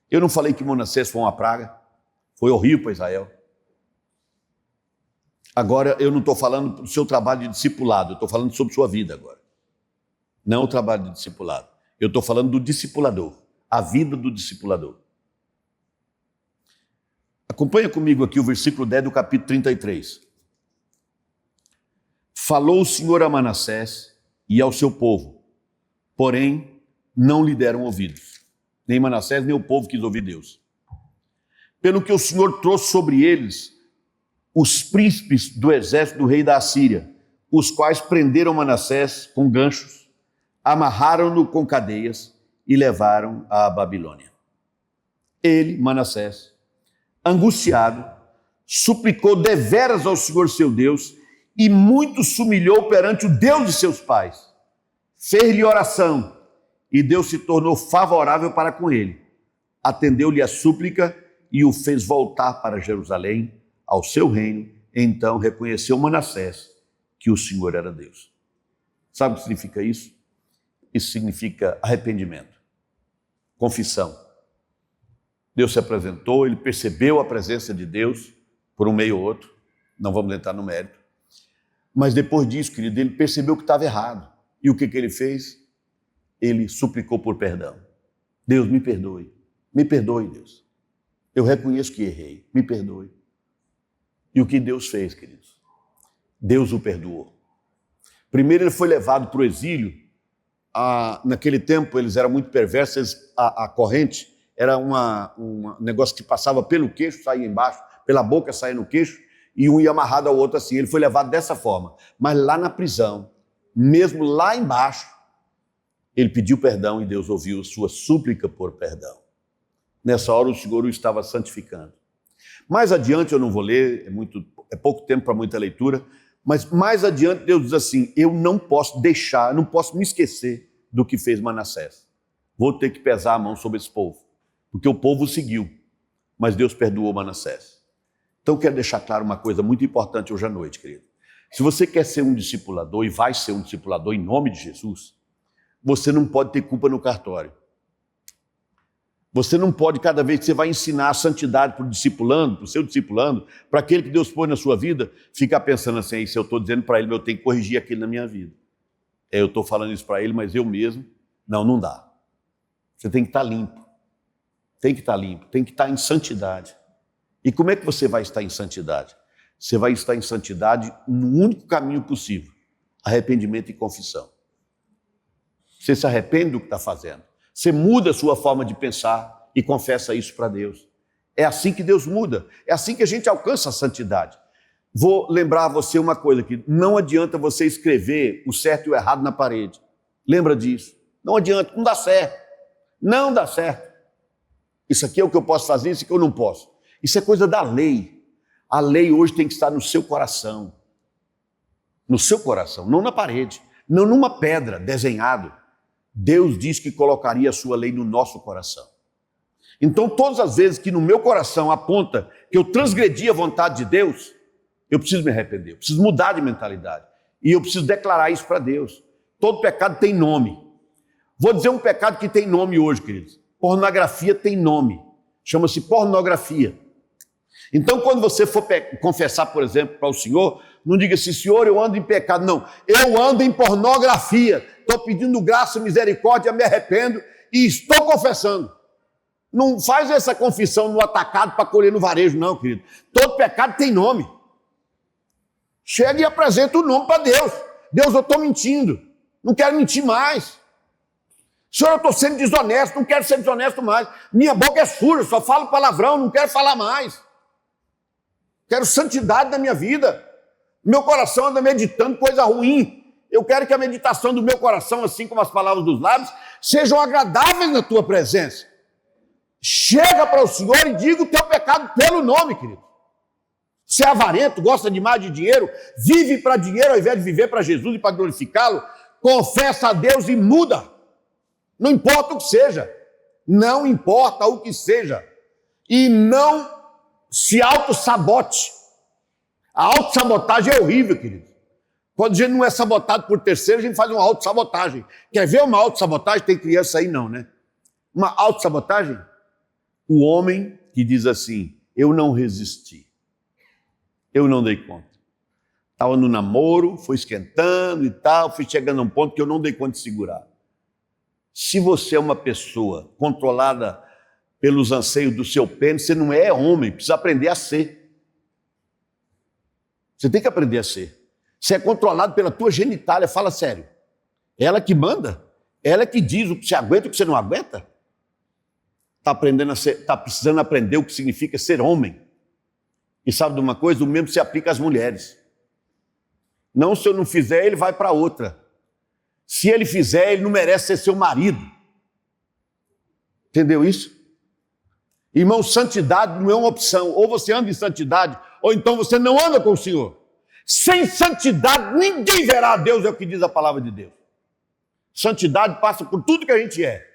Eu não falei que Manassés foi uma praga, foi horrível para Israel. Agora, eu não estou falando do seu trabalho de discipulado, eu estou falando sobre sua vida agora. Não o trabalho de discipulado. Eu estou falando do discipulador, a vida do discipulador. Acompanha comigo aqui o versículo 10 do capítulo 33. Falou o Senhor a Manassés e ao seu povo, porém não lhe deram ouvidos. Nem Manassés, nem o povo quis ouvir Deus. Pelo que o Senhor trouxe sobre eles os príncipes do exército do rei da Assíria, os quais prenderam Manassés com ganchos, amarraram-no com cadeias e levaram à Babilônia. Ele, Manassés, angustiado, suplicou deveras ao Senhor seu Deus e muito se humilhou perante o Deus de seus pais. Fez-lhe oração e Deus se tornou favorável para com ele. Atendeu-lhe a súplica e o fez voltar para Jerusalém, ao seu reino. Então reconheceu Manassés que o Senhor era Deus. Sabe o que significa isso? Isso significa arrependimento, confissão. Deus se apresentou, ele percebeu a presença de Deus por um meio ou outro, não vamos entrar no mérito. Mas depois disso, querido, ele percebeu que estava errado. E o que ele fez? Ele suplicou por perdão. Deus, me perdoe, Deus. Eu reconheço que errei, me perdoe. E o que Deus fez, queridos? Deus o perdoou. Primeiro ele foi levado para o exílio. Naquele tempo eles eram muito perversos, a corrente era um negócio que passava pelo queixo, saía embaixo, pela boca saía no queixo, e um ia amarrado ao outro assim. Ele foi levado dessa forma. Mas lá na prisão, mesmo lá embaixo, ele pediu perdão e Deus ouviu sua súplica por perdão. Nessa hora o Senhor o estava santificando. Mais adiante, eu não vou ler, é pouco tempo para muita leitura, mas mais adiante Deus diz assim, eu não posso me esquecer do que fez Manassés. Vou ter que pesar a mão sobre esse povo, porque o povo seguiu, mas Deus perdoou Manassés. Então quero deixar claro uma coisa muito importante hoje à noite, querido. Se você quer ser um discipulador e vai ser um discipulador em nome de Jesus, você não pode ter culpa no cartório. Você não pode, cada vez que você vai ensinar a santidade para o discipulando, para o seu discipulando, para aquele que Deus pôs na sua vida, ficar pensando assim, se eu estou dizendo para ele, eu tenho que corrigir aquilo na minha vida. Eu estou falando isso para ele, mas eu mesmo, não dá. Você tem que estar limpo. Tem que estar limpo, tem que estar em santidade. E como é que você vai estar em santidade? Você vai estar em santidade no único caminho possível, arrependimento e confissão. Você se arrepende do que está fazendo. Você muda a sua forma de pensar e confessa isso para Deus. É assim que Deus muda. É assim que a gente alcança a santidade. Vou lembrar a você uma coisa aqui. Não adianta você escrever o certo e o errado na parede. Lembra disso. Não adianta, não dá certo. Não dá certo. Isso aqui é o que eu posso fazer, isso aqui eu não posso. Isso é coisa da lei. A lei hoje tem que estar no seu coração. No seu coração, não na parede. Não numa pedra desenhado. Deus diz que colocaria a sua lei no nosso coração. Então, todas as vezes que no meu coração aponta que eu transgredi a vontade de Deus, eu preciso me arrepender, eu preciso mudar de mentalidade. E eu preciso declarar isso para Deus. Todo pecado tem nome. Vou dizer um pecado que tem nome hoje, queridos. Pornografia tem nome. Chama-se pornografia. Então, quando você for confessar, por exemplo, para o Senhor, não diga assim, Senhor, eu ando em pecado. Não, eu ando em pornografia. Estou pedindo graça, misericórdia, me arrependo e estou confessando. Não faz essa confissão no atacado para colher no varejo, não, querido. Todo pecado tem nome. Chega e apresenta o nome para Deus. Deus, eu estou mentindo. Não quero mentir mais. Senhor, eu estou sendo desonesto, não quero ser desonesto mais. Minha boca é suja, só falo palavrão, não quero falar mais. Quero santidade na minha vida. Meu coração anda meditando coisa ruim. Eu quero que a meditação do meu coração, assim como as palavras dos lábios, sejam agradáveis na tua presença. Chega para o Senhor e diga o teu pecado pelo nome, querido. Você é avarento, gosta demais de dinheiro, vive para dinheiro ao invés de viver para Jesus e para glorificá-lo, confessa a Deus e muda. Não importa o que seja. Não importa o que seja. E não se auto-sabote. A auto-sabotagem é horrível, querido. Quando a gente não é sabotado por terceiro, a gente faz uma auto-sabotagem. Quer ver uma auto-sabotagem? Tem criança aí não, né? Uma auto-sabotagem? O homem que diz assim, eu não resisti. Eu não dei conta. Estava no namoro, foi esquentando e tal, fui chegando a um ponto que eu não dei conta de segurar. Se você é uma pessoa controlada pelos anseios do seu pênis, você não é homem, precisa aprender a ser. Você tem que aprender a ser. Você é controlado pela tua genitália, fala sério. Ela que manda, ela que diz o que você aguenta e o que você não aguenta. Está precisando aprender o que significa ser homem. E sabe de uma coisa? O mesmo se aplica às mulheres. Não, se eu não fizer, ele vai para outra. Se ele fizer, ele não merece ser seu marido. Entendeu isso? Irmão, santidade não é uma opção. Ou você anda em santidade, ou então você não anda com o Senhor. Sem santidade, ninguém verá a Deus, é o que diz a palavra de Deus. Santidade passa por tudo que a gente é.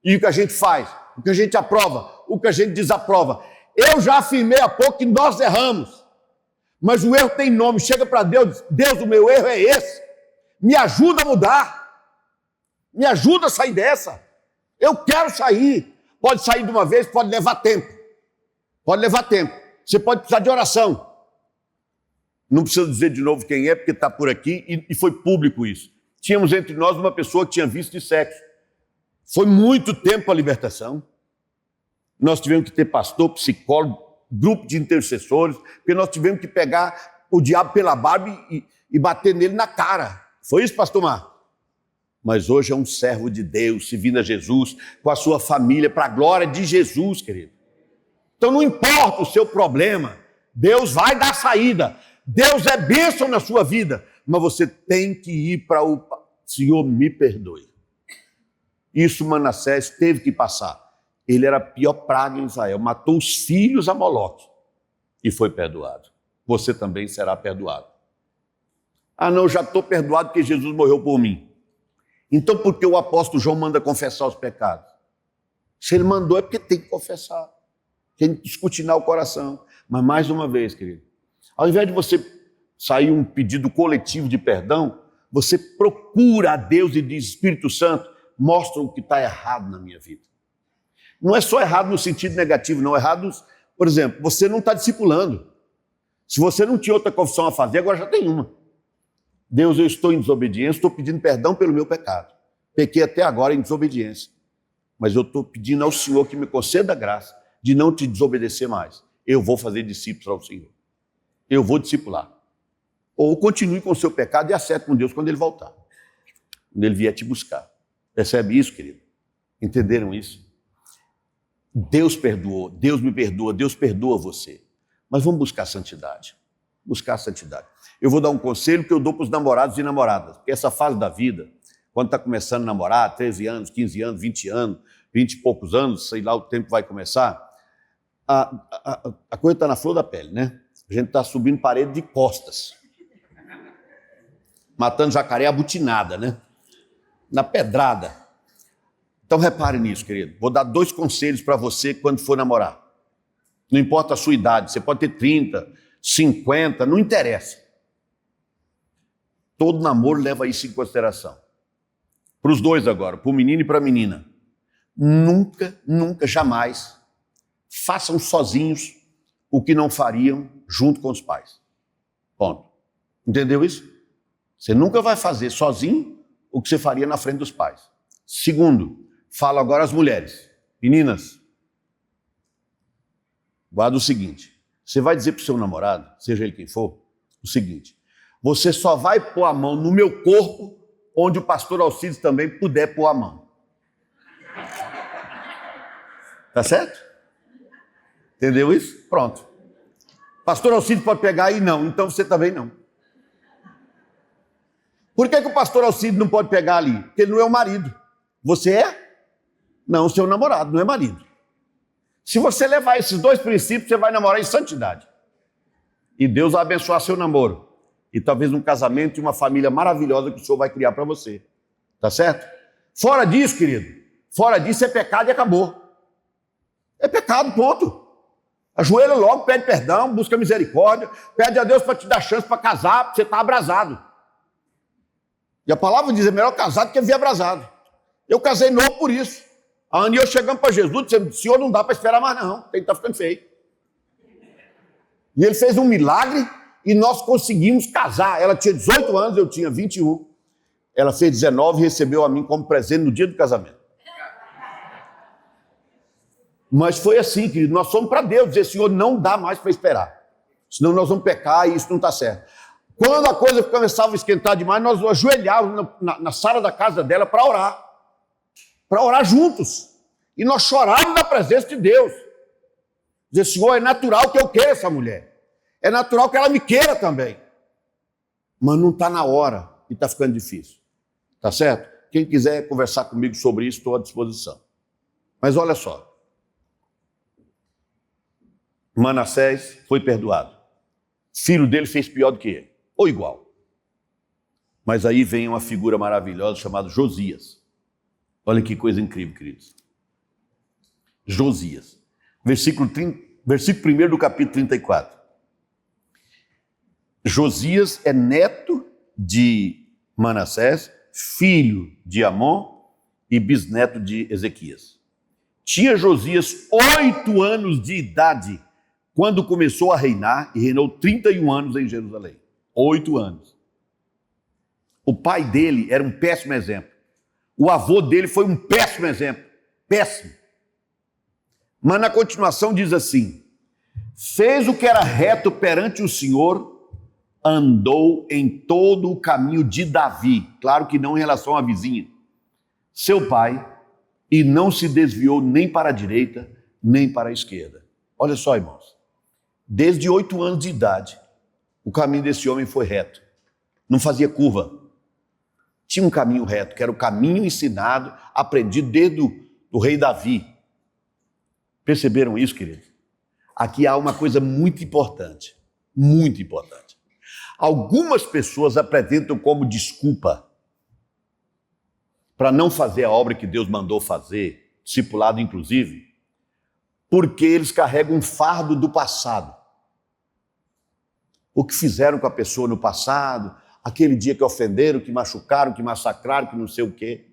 E o que a gente faz, o que a gente aprova, o que a gente desaprova. Eu já afirmei há pouco que nós erramos. Mas o erro tem nome. Chega para Deus, Deus, o meu erro é esse. Me ajuda a mudar. Me ajuda a sair dessa. Eu quero sair. Pode sair de uma vez, pode levar tempo. Pode levar tempo. Você pode precisar de oração. Não precisa dizer de novo quem é, porque está por aqui e foi público isso. Tínhamos entre nós uma pessoa que tinha vício de sexo. Foi muito tempo a libertação. Nós tivemos que ter pastor, psicólogo, grupo de intercessores, porque nós tivemos que pegar o diabo pela barba e bater nele na cara. Foi isso, pastor Mar? Mas hoje é um servo de Deus, servindo a Jesus, com a sua família, para a glória de Jesus, querido. Então não importa o seu problema, Deus vai dar saída. Deus é bênção na sua vida, mas você tem que ir para o Senhor, me perdoe. Isso Manassés teve que passar. Ele era a pior praga em Israel, matou os filhos a Moloque e foi perdoado. Você também será perdoado. Ah não, já estou perdoado porque Jesus morreu por mim. Então por que o apóstolo João manda confessar os pecados? Se ele mandou é porque tem que confessar, tem que escrutinar o coração. Mas mais uma vez, querido, ao invés de você sair um pedido coletivo de perdão, você procura a Deus e diz, Espírito Santo, mostra o que está errado na minha vida. Não é só errado no sentido negativo, não. Errado, por exemplo, você não está discipulando. Se você não tinha outra confissão a fazer, agora já tem uma. Deus, eu estou em desobediência, estou pedindo perdão pelo meu pecado. Pequei até agora em desobediência. Mas eu estou pedindo ao Senhor que me conceda a graça de não te desobedecer mais. Eu vou fazer discípulos ao Senhor. Eu vou discipular. Ou continue com o seu pecado e acerte com Deus quando Ele voltar. Quando Ele vier te buscar. Percebe isso, querido? Entenderam isso? Deus perdoou, Deus me perdoa, Deus perdoa você. Mas vamos buscar santidade. Buscar santidade. Eu vou dar um conselho que eu dou para os namorados e namoradas. Porque essa fase da vida, quando está começando a namorar, 13 anos, 15 anos, 20 anos, 20 e poucos anos, sei lá o tempo vai começar, a coisa está na flor da pele, né? A gente está subindo parede de costas. Matando jacaré abutinada, né? Na pedrada. Então repare nisso, querido. Vou dar 2 conselhos para você quando for namorar. Não importa a sua idade, você pode ter 30, 50, não interessa. Todo namoro leva isso em consideração. Para os dois agora, para o menino e para a menina. Nunca, nunca, jamais façam sozinhos o que não fariam junto com os pais. Ponto. Entendeu isso? Você nunca vai fazer sozinho o que você faria na frente dos pais. Segundo, falo agora às mulheres. Meninas, guarda o seguinte. Você vai dizer para o seu namorado, seja ele quem for, o seguinte. Você só vai pôr a mão no meu corpo onde o pastor Alcides também puder pôr a mão. Tá certo? Entendeu isso? Pronto. Pastor Alcides pode pegar aí? Não. Então você também não. Por que o pastor Alcides não pode pegar ali? Porque ele não é o marido. Você é? Não, o seu namorado, não é marido. Se você levar esses dois princípios, você vai namorar em santidade. E Deus vai abençoar seu namoro. E talvez um casamento e uma família maravilhosa que o Senhor vai criar para você. Tá certo? Fora disso, querido, fora disso é pecado e acabou. É pecado, ponto. Ajoelha logo, pede perdão, busca misericórdia, pede a Deus para te dar chance para casar, porque você está abrasado. E a palavra diz, é melhor casado do que vir abrasado. Eu casei novo por isso. A Ana e eu chegamos para Jesus, dizendo, Senhor, não dá para esperar mais não, tem que estar ficando feio. E ele fez um milagre e nós conseguimos casar. Ela tinha 18 anos, eu tinha 21. Ela fez 19 e recebeu a mim como presente no dia do casamento. Mas foi assim, querido, nós fomos para Deus, dizer, Senhor, não dá mais para esperar. Senão nós vamos pecar e isso não está certo. Quando a coisa começava a esquentar demais, nós ajoelhávamos na sala da casa dela para orar. Para orar juntos. E nós chorávamos na presença de Deus. Dizer, Senhor, é natural que eu queira essa mulher. É natural que ela me queira também. Mas não está na hora e está ficando difícil. Tá certo? Quem quiser conversar comigo sobre isso, estou à disposição. Mas olha só. Manassés foi perdoado. Filho dele fez pior do que ele. Ou igual. Mas aí vem uma figura maravilhosa chamada Josias. Olha que coisa incrível, queridos. Josias. Versículo 1 do capítulo 34. Josias é neto de Manassés, filho de Amon e bisneto de Ezequias. Tinha Josias 8 anos de idade quando começou a reinar e reinou 31 anos em Jerusalém. 8 anos. O pai dele era um péssimo exemplo. O avô dele foi um péssimo exemplo. Péssimo. Mas na continuação diz assim: fez o que era reto perante o Senhor, andou em todo o caminho de Davi, claro que não em relação à vizinha, seu pai, e não se desviou nem para a direita, nem para a esquerda. Olha só, irmãos, desde 8 anos de idade, o caminho desse homem foi reto, não fazia curva. Tinha um caminho reto, que era o caminho ensinado, aprendido desde o rei Davi. Perceberam isso, queridos? Aqui há uma coisa muito importante, muito importante. Algumas pessoas apresentam como desculpa para não fazer a obra que Deus mandou fazer, discipulado inclusive, porque eles carregam um fardo do passado. O que fizeram com a pessoa no passado, aquele dia que ofenderam, que machucaram, que massacraram, que não sei o quê.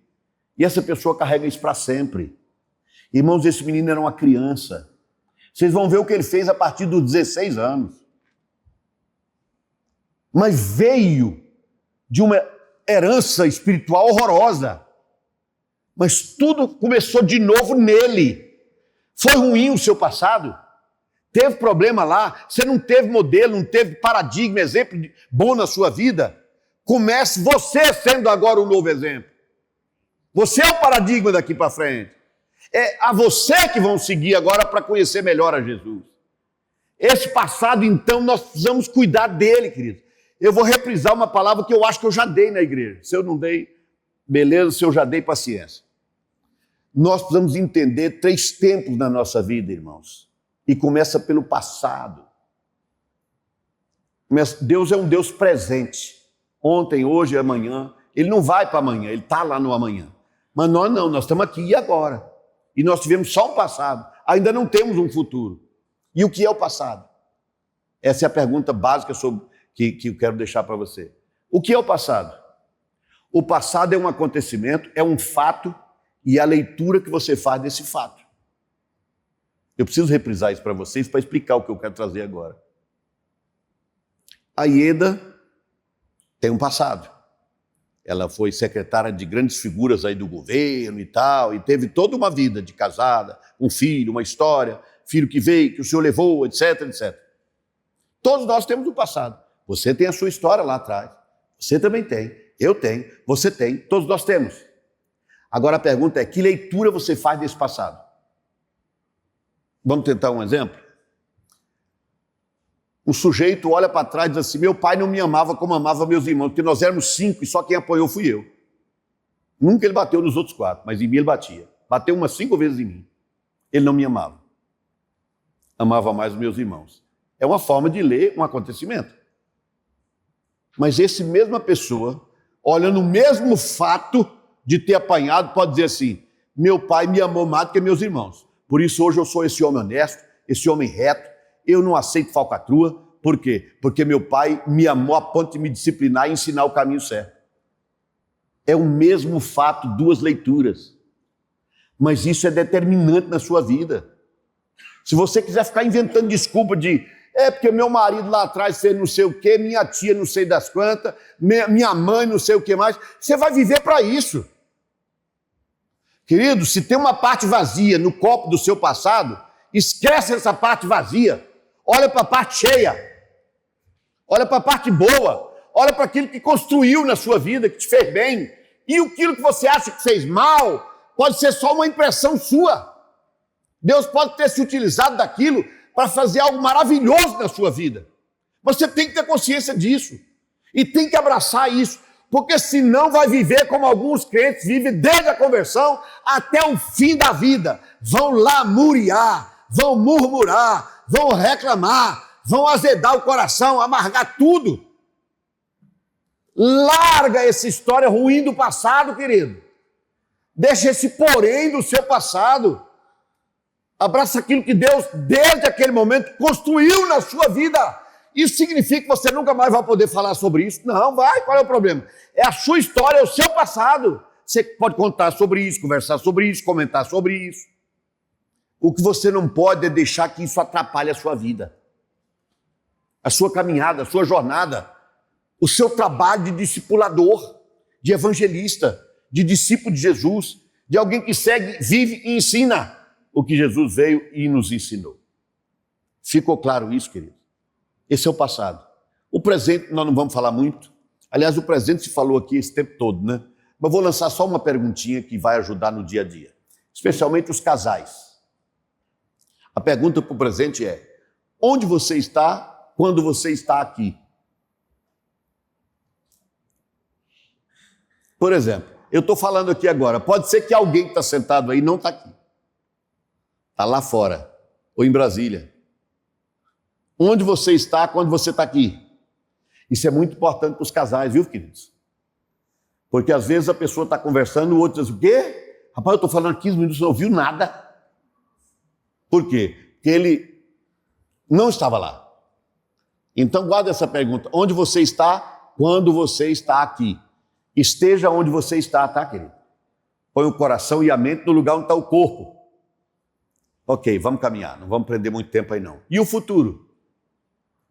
E essa pessoa carrega isso para sempre. Irmãos, esse menino era uma criança. Vocês vão ver o que ele fez a partir dos 16 anos. Mas veio de uma herança espiritual horrorosa. Mas tudo começou de novo nele. Foi ruim o seu passado? Teve problema lá? Você não teve modelo, não teve paradigma, exemplo bom na sua vida? Comece você sendo agora um novo exemplo. Você é o paradigma daqui para frente. É a você que vão seguir agora para conhecer melhor a Jesus. Esse passado, então, nós precisamos cuidar dele, querido. Eu vou reprisar uma palavra que eu acho que eu já dei na igreja. Se eu não dei, beleza, se eu já dei, paciência. Nós precisamos entender 3 tempos na nossa vida, irmãos. E começa pelo passado. Deus é um Deus presente. Ontem, hoje e amanhã. Ele não vai para amanhã, ele está lá no amanhã. Mas nós não, nós estamos aqui e agora. E nós tivemos só um passado. Ainda não temos um futuro. E o que é o passado? Essa é a pergunta básica que eu quero deixar para você. O que é o passado? O passado é um acontecimento, é um fato e a leitura que você faz desse fato. Eu preciso reprisar isso para vocês para explicar o que eu quero trazer agora. A Ieda tem um passado. Ela foi secretária de grandes figuras aí do governo e tal, e teve toda uma vida de casada, um filho, uma história, filho que veio, que o senhor levou, etc, etc. Todos nós temos um passado. Você tem a sua história lá atrás. Você também tem. Eu tenho. Você tem. Todos nós temos. Agora a pergunta é, que leitura você faz desse passado? Vamos tentar um exemplo? O sujeito olha para trás e diz assim, meu pai não me amava como amava meus irmãos, porque nós éramos 5 e só quem apoiou fui eu. Nunca ele bateu nos outros 4, mas em mim ele batia. Bateu umas 5 vezes em mim. Ele não me amava. Amava mais os meus irmãos. É uma forma de ler um acontecimento. Mas essa mesma pessoa, olhando o mesmo fato de ter apanhado, pode dizer assim, meu pai me amou mais do que meus irmãos. Por isso hoje eu sou esse homem honesto, esse homem reto, eu não aceito falcatrua. Por quê? Porque meu pai me amou a ponto de me disciplinar e ensinar o caminho certo. É o mesmo fato, 2 leituras. Mas isso é determinante na sua vida. Se você quiser ficar inventando desculpa de porque meu marido lá atrás fez não sei o quê, minha tia não sei das quantas, minha mãe não sei o que mais, você vai viver para isso. Querido, se tem uma parte vazia no copo do seu passado, esquece essa parte vazia. Olha para a parte cheia. Olha para a parte boa. Olha para aquilo que construiu na sua vida, que te fez bem. E aquilo que você acha que fez mal, pode ser só uma impressão sua. Deus pode ter se utilizado daquilo para fazer algo maravilhoso na sua vida. Você tem que ter consciência disso. E tem que abraçar isso. Porque senão vai viver como alguns crentes vivem desde a conversão até o fim da vida. Vão lamuriar, vão murmurar, vão reclamar, vão azedar o coração, amargar tudo. Larga essa história ruim do passado, querido. Deixa esse porém do seu passado. Abraça aquilo que Deus, desde aquele momento, construiu na sua vida. Isso significa que você nunca mais vai poder falar sobre isso? Não, vai, qual é o problema? É a sua história, é o seu passado. Você pode contar sobre isso, conversar sobre isso, comentar sobre isso. O que você não pode é deixar que isso atrapalhe a sua vida. A sua caminhada, a sua jornada. O seu trabalho de discipulador, de evangelista, de discípulo de Jesus, de alguém que segue, vive e ensina o que Jesus veio e nos ensinou. Ficou claro isso, querido? Esse é o passado. O presente nós não vamos falar muito. Aliás, o presente se falou aqui esse tempo todo, né? Mas vou lançar só uma perguntinha que vai ajudar no dia a dia. Especialmente os casais. A pergunta para o presente é, onde você está quando você está aqui? Por exemplo, eu estou falando aqui agora, pode ser que alguém que está sentado aí não está aqui. Está lá fora, ou em Brasília. Onde você está quando você está aqui? Isso é muito importante para os casais, viu, queridos? Porque às vezes a pessoa está conversando, o outro diz, o quê? Rapaz, eu estou falando 15 minutos, não ouviu nada. Por quê? Porque ele não estava lá. Então guarda essa pergunta, onde você está quando você está aqui? Esteja onde você está, tá, querido? Põe o coração e a mente no lugar onde está o corpo. Ok, vamos caminhar, não vamos perder muito tempo aí não. E o futuro?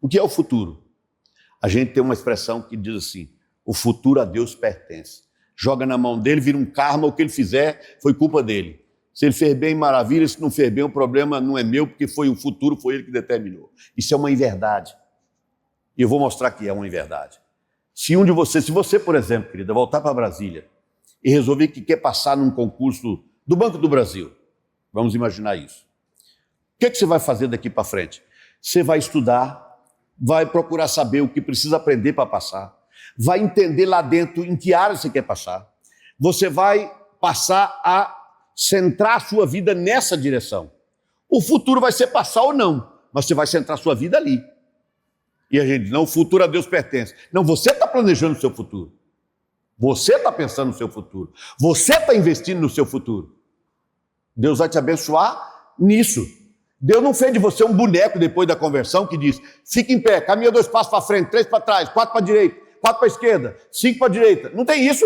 O que é o futuro? A gente tem uma expressão que diz assim, o futuro a Deus pertence. Joga na mão dele, vira um karma, o que ele fizer foi culpa dele. Se ele fez bem, maravilha, se não fez bem, o problema não é meu, porque foi o futuro, foi ele que determinou. Isso é uma inverdade. E eu vou mostrar que é uma inverdade. Se você, por exemplo, querida, voltar para Brasília e resolver que quer passar num concurso do Banco do Brasil, vamos imaginar isso. O que você vai fazer daqui para frente? Você vai estudar, vai procurar saber o que precisa aprender para passar, vai entender lá dentro em que área você quer passar, você vai passar a centrar a sua vida nessa direção. O futuro vai ser passar ou não, mas você vai centrar a sua vida ali. E a gente diz, não, o futuro a Deus pertence. Não, você está planejando o seu futuro. Você está pensando no seu futuro. Você está investindo no seu futuro. Deus vai te abençoar nisso. Deus não fez de você um boneco depois da conversão que diz, fica em pé, caminha 2 passos para frente, 3 para trás, 4 para a direita, 4 para a esquerda, 5 para a direita. Não tem isso.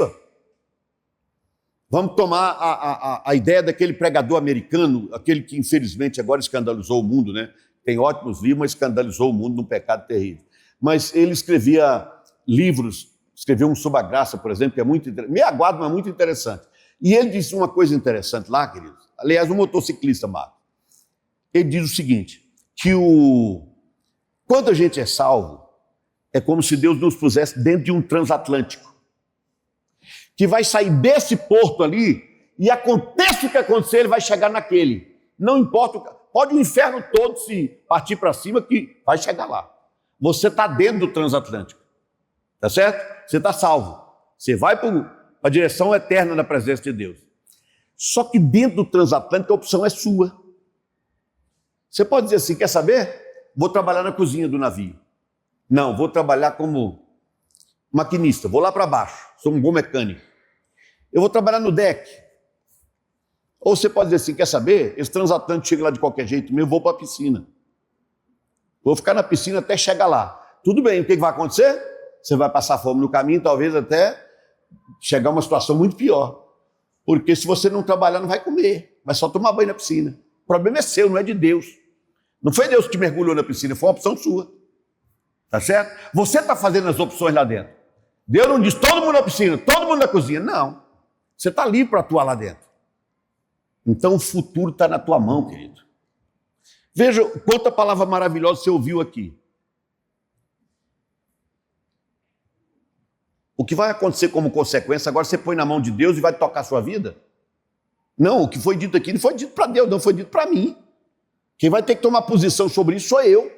Vamos tomar a ideia daquele pregador americano, aquele que infelizmente agora escandalizou o mundo, né? Tem ótimos livros, mas escandalizou o mundo num pecado terrível. Mas ele escrevia livros, escreveu um sobre a graça, por exemplo, que é muito interessante, meio aguado, mas muito interessante. E ele disse uma coisa interessante lá, queridos. Aliás, um motociclista, Marco. Ele diz o seguinte, que quando a gente é salvo, é como se Deus nos pusesse dentro de um transatlântico, que vai sair desse porto ali, e aconteça o que acontecer, ele vai chegar naquele. Não importa, pode o inferno todo se partir para cima, que vai chegar lá. Você está dentro do transatlântico, tá certo? Você está salvo. Você vai para a direção eterna da presença de Deus. Só que dentro do transatlântico a opção é sua. Você pode dizer assim, quer saber? Vou trabalhar na cozinha do navio. Não, vou trabalhar como maquinista, vou lá para baixo, sou um bom mecânico. Eu vou trabalhar no deck. Ou você pode dizer assim, quer saber? Esse transatlântico chega lá de qualquer jeito, eu vou para a piscina. Vou ficar na piscina até chegar lá. Tudo bem, o que vai acontecer? Você vai passar fome no caminho, talvez até chegar a uma situação muito pior. Porque se você não trabalhar, não vai comer, vai só tomar banho na piscina. O problema é seu, não é de Deus. Não foi Deus que te mergulhou na piscina, foi uma opção sua. Tá certo? Você está fazendo as opções lá dentro. Deus não diz todo mundo na piscina, todo mundo na cozinha. Não. Você está livre para atuar lá dentro. Então o futuro está na tua mão, querido. Veja quanta palavra maravilhosa você ouviu aqui. O que vai acontecer como consequência, agora você põe na mão de Deus e vai tocar a sua vida? Não, o que foi dito aqui não foi dito para Deus, não foi dito para mim. Quem vai ter que tomar posição sobre isso sou eu.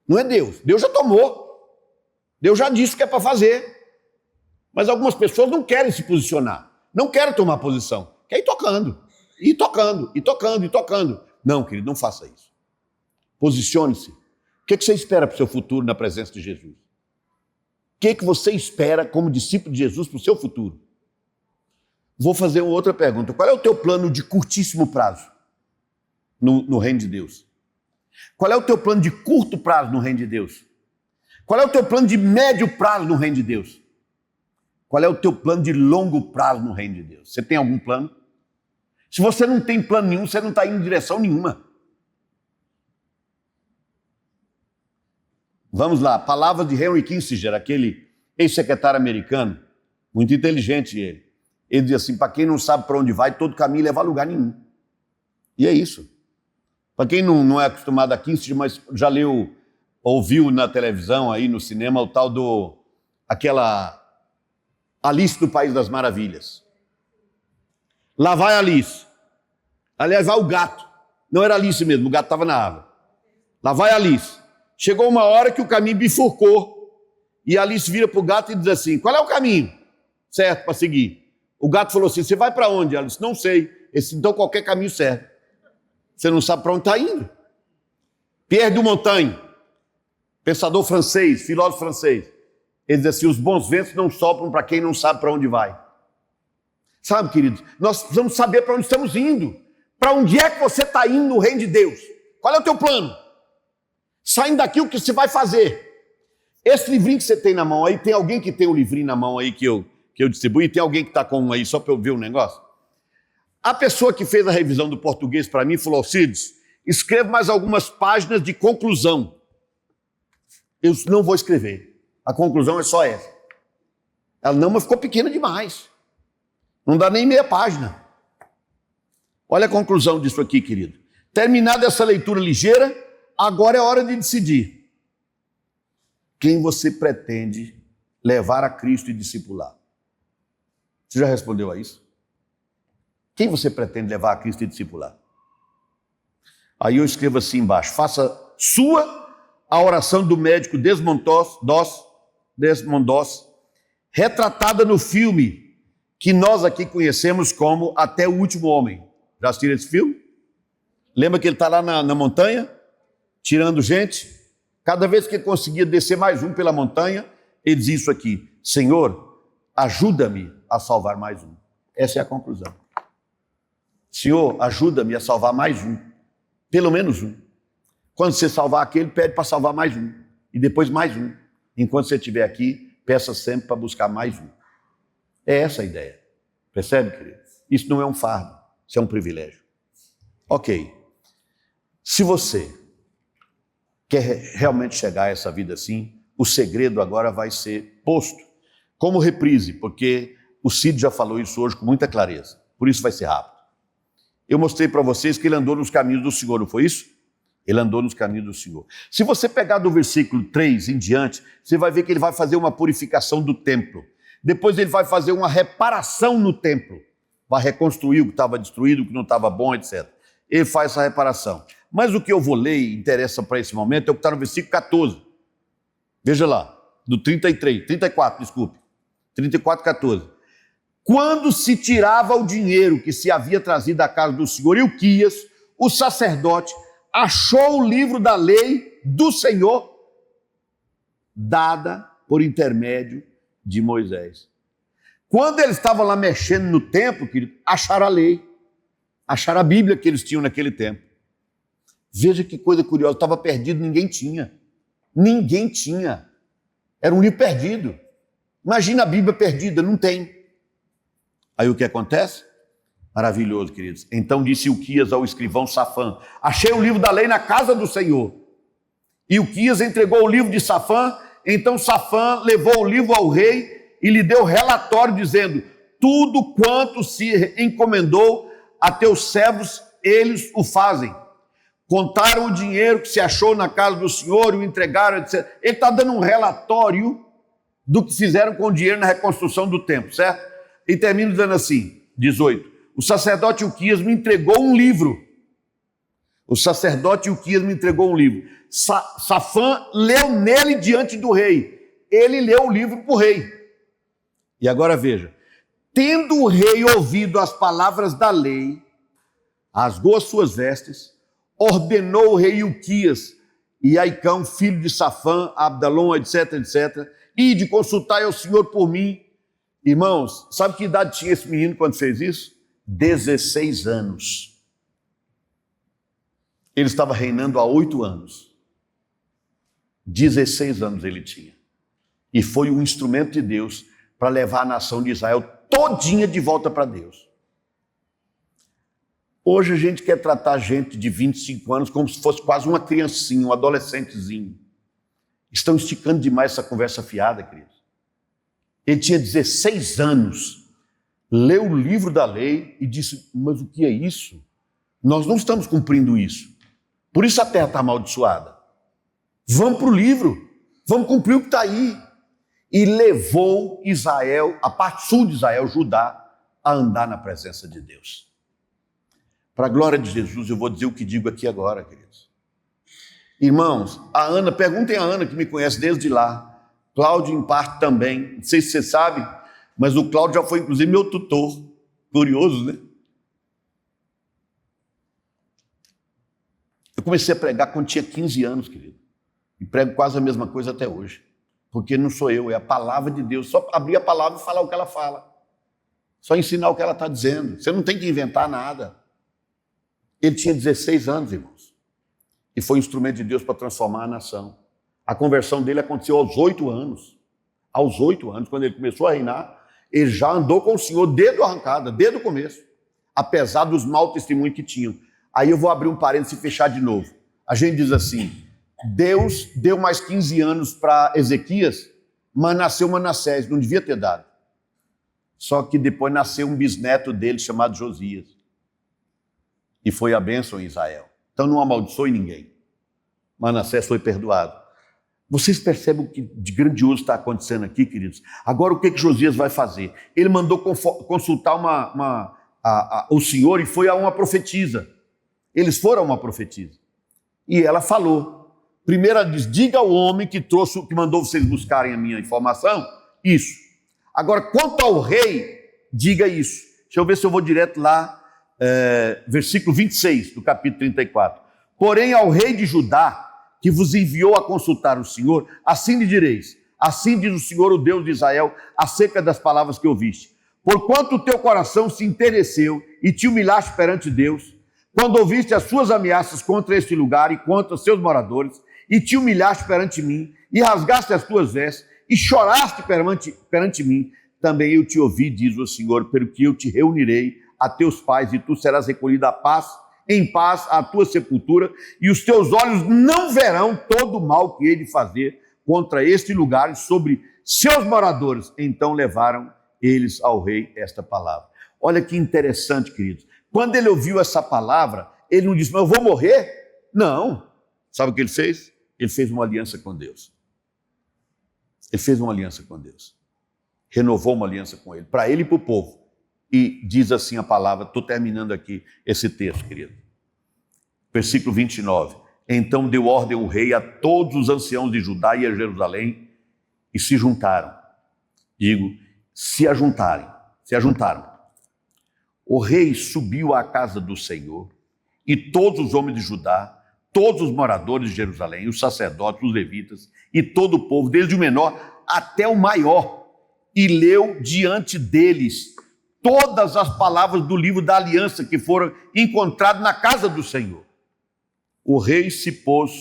Não é Deus. Deus já tomou. Deus já disse o que é para fazer. Mas algumas pessoas não querem se posicionar. Não querem tomar posição. Querem ir tocando. E tocando, e tocando, e tocando. Não, querido, não faça isso. Posicione-se. O que você espera para o seu futuro na presença de Jesus? O que você espera como discípulo de Jesus para o seu futuro? Vou fazer uma outra pergunta. Qual é o teu plano de curtíssimo prazo no reino de Deus? Qual é o teu plano de curto prazo no reino de Deus? Qual é o teu plano de médio prazo no reino de Deus? Qual é o teu plano de longo prazo no reino de Deus? Você tem algum plano? Se você não tem plano nenhum, você não está indo em direção nenhuma. Vamos lá, palavras de Henry Kissinger, aquele ex-secretário americano, muito inteligente ele. Ele diz assim, para quem não sabe para onde vai, todo caminho leva a lugar nenhum. E é isso. Para quem não é acostumado a Kissinger, mas já leu, ouviu na televisão, aí no cinema, o tal aquela Alice do País das Maravilhas. Lá vai Alice. Aliás, vai o gato. Não era Alice mesmo, o gato estava na árvore. Lá vai Alice. Chegou uma hora que o caminho bifurcou. E Alice vira para o gato e diz assim, qual é o caminho certo para seguir? O gato falou assim, você vai para onde? Ela disse, não sei. Então qualquer caminho serve. Você não sabe para onde está indo. Pierre de Montaigne, pensador francês, filósofo francês, ele diz assim, os bons ventos não sopram para quem não sabe para onde vai. Sabe, queridos, nós precisamos saber para onde estamos indo. Para onde é que você está indo no reino de Deus? Qual é o teu plano? Saindo daqui, o que você vai fazer? Esse livrinho que você tem na mão aí, tem alguém que tem um livrinho na mão aí que eu distribuí? Tem alguém que está com um aí só para eu ver o negócio? A pessoa que fez a revisão do português para mim falou, Alcides, escreva mais algumas páginas de conclusão. Eu não vou escrever. A conclusão é só essa. Ela não, mas ficou pequena demais. Não dá nem meia página. Olha a conclusão disso aqui, querido. Terminada essa leitura ligeira, agora é hora de decidir quem você pretende levar a Cristo e discipular. Você já respondeu a isso? Quem você pretende levar a Cristo e discipular? Aí eu escrevo assim embaixo, faça sua a oração do médico Desmond Doss, retratada no filme que nós aqui conhecemos como Até o Último Homem. Já assistiram esse filme? Lembra que ele está lá na montanha, tirando gente? Cada vez que ele conseguia descer mais um pela montanha, ele diz isso aqui, Senhor, ajuda-me a salvar mais um. Essa é a conclusão. Senhor, ajuda-me a salvar mais um. Pelo menos um. Quando você salvar aquele, pede para salvar mais um. E depois mais um. Enquanto você estiver aqui, peça sempre para buscar mais um. É essa a ideia. Percebe, querido? Isso não é um fardo, isso é um privilégio. Ok. Se você quer realmente chegar a essa vida assim, o segredo agora vai ser posto como reprise, porque o Cid já falou isso hoje com muita clareza. Por isso vai ser rápido. Eu mostrei para vocês que ele andou nos caminhos do Senhor, não foi isso? Ele andou nos caminhos do Senhor. Se você pegar do versículo 3 em diante, você vai ver que ele vai fazer uma purificação do templo. Depois ele vai fazer uma reparação no templo. Vai reconstruir o que estava destruído, o que não estava bom, etc. Ele faz essa reparação. Mas o que eu vou ler e interessa para esse momento é o que está no versículo 14. Veja lá, do 34, desculpe. 34, 14. Quando se tirava o dinheiro que se havia trazido da casa do Senhor, Ilquias, o sacerdote, achou o livro da lei do Senhor, dada por intermédio de Moisés. Quando eles estavam lá mexendo no templo, querido, acharam a lei, acharam a Bíblia que eles tinham naquele tempo. Veja que coisa curiosa, estava perdido, ninguém tinha. Ninguém tinha. Era um livro perdido. Imagina a Bíblia perdida, não tem. Aí o que acontece? Maravilhoso, queridos. Então disse Ilquias ao escrivão Safã: achei o livro da lei na casa do Senhor. Ilquias entregou o livro de Safã, então Safã levou o livro ao rei e lhe deu relatório dizendo: tudo quanto se encomendou a teus servos, eles o fazem. Contaram o dinheiro que se achou na casa do Senhor e o entregaram, etc. Ele está dando um relatório do que fizeram com o dinheiro na reconstrução do templo, certo? E termina dizendo assim, 18. O sacerdote Ilquias me entregou um livro. O sacerdote Ilquias me entregou um livro. Safã leu nele diante do rei. Ele leu o livro para o rei. E agora veja. Tendo o rei ouvido as palavras da lei, rasgou as suas vestes, ordenou o rei Ilquias e Aicão, filho de Safã, Abdalom, etc, etc, e de consultar ao Senhor por mim. Irmãos, sabe que idade tinha esse menino quando fez isso? 16 anos. Ele estava reinando há 8 anos. 16 anos ele tinha. E foi um instrumento de Deus para levar a nação de Israel todinha de volta para Deus. Hoje a gente quer tratar gente de 25 anos como se fosse quase uma criancinha, um adolescentezinho. Estão esticando demais essa conversa fiada, queridos. Ele tinha 16 anos, leu o livro da lei e disse: mas o que é isso? Nós não estamos cumprindo isso. Por isso a terra está amaldiçoada. Vamos para o livro, vamos cumprir o que está aí. E levou Israel, a parte sul de Israel, Judá, a andar na presença de Deus. Para a glória de Jesus, eu vou dizer o que digo aqui agora, queridos. Irmãos, a Ana, perguntem a Ana que me conhece desde lá. Cláudio em parte também, não sei se você sabe, mas o Cláudio já foi inclusive meu tutor. Curioso, né? Eu comecei a pregar quando tinha 15 anos, querido. E prego quase a mesma coisa até hoje. Porque não sou eu, é a palavra de Deus. Só abrir a palavra e falar o que ela fala. Só ensinar o que ela está dizendo. Você não tem que inventar nada. Ele tinha 16 anos, irmãos. E foi instrumento de Deus para transformar a nação. A conversão dele aconteceu aos 8 anos. Aos 8 anos, quando ele começou a reinar, ele já andou com o Senhor desde a arrancada, desde o começo. Apesar dos maus testemunhos que tinham. Aí eu vou abrir um parênteses e fechar de novo. A gente diz assim: Deus deu mais 15 anos para Ezequias, mas nasceu Manassés, não devia ter dado. Só que depois nasceu um bisneto dele chamado Josias. E foi a bênção em Israel. Então não amaldiçoe ninguém. Manassés foi perdoado. Vocês percebem o que de grandioso está acontecendo aqui, queridos? Agora o que Josias vai fazer? Ele mandou consultar o Senhor e foi a uma profetisa. Eles foram a uma profetisa. E ela falou. Primeiro ela diz: diga ao homem que mandou vocês buscarem a minha informação, isso. Agora, quanto ao rei, diga isso. Deixa eu ver se eu vou direto lá, versículo 26 do capítulo 34. Porém, ao rei de Judá, que vos enviou a consultar o Senhor, assim lhe direis: assim diz o Senhor, o Deus de Israel, acerca das palavras que ouviste. Porquanto o teu coração se entereceu e te humilhaste perante Deus, quando ouviste as suas ameaças contra este lugar e contra seus moradores, e te humilhaste perante mim, e rasgaste as tuas vestes, e choraste perante mim, também eu te ouvi, diz o Senhor, pelo que eu te reunirei a teus pais, e tu serás recolhido em paz à tua sepultura, e os teus olhos não verão todo o mal que hei de fazer contra este lugar e sobre seus moradores. Então levaram eles ao rei esta palavra. Olha que interessante, queridos. Quando ele ouviu essa palavra, ele não disse, mas eu vou morrer? Não. Sabe o que ele fez? Ele fez uma aliança com Deus. Ele fez uma aliança com Deus. Renovou uma aliança com ele, para ele e para o povo. E diz assim a palavra, estou terminando aqui esse texto, querido. Versículo 29. Então deu ordem o rei a todos os anciãos de Judá e a Jerusalém, e se juntaram. Digo, se ajuntaram. O rei subiu à casa do Senhor, e todos os homens de Judá, todos os moradores de Jerusalém, os sacerdotes, os levitas, e todo o povo, desde o menor até o maior, e leu diante deles todas as palavras do livro da aliança que foram encontradas na casa do Senhor. O rei se pôs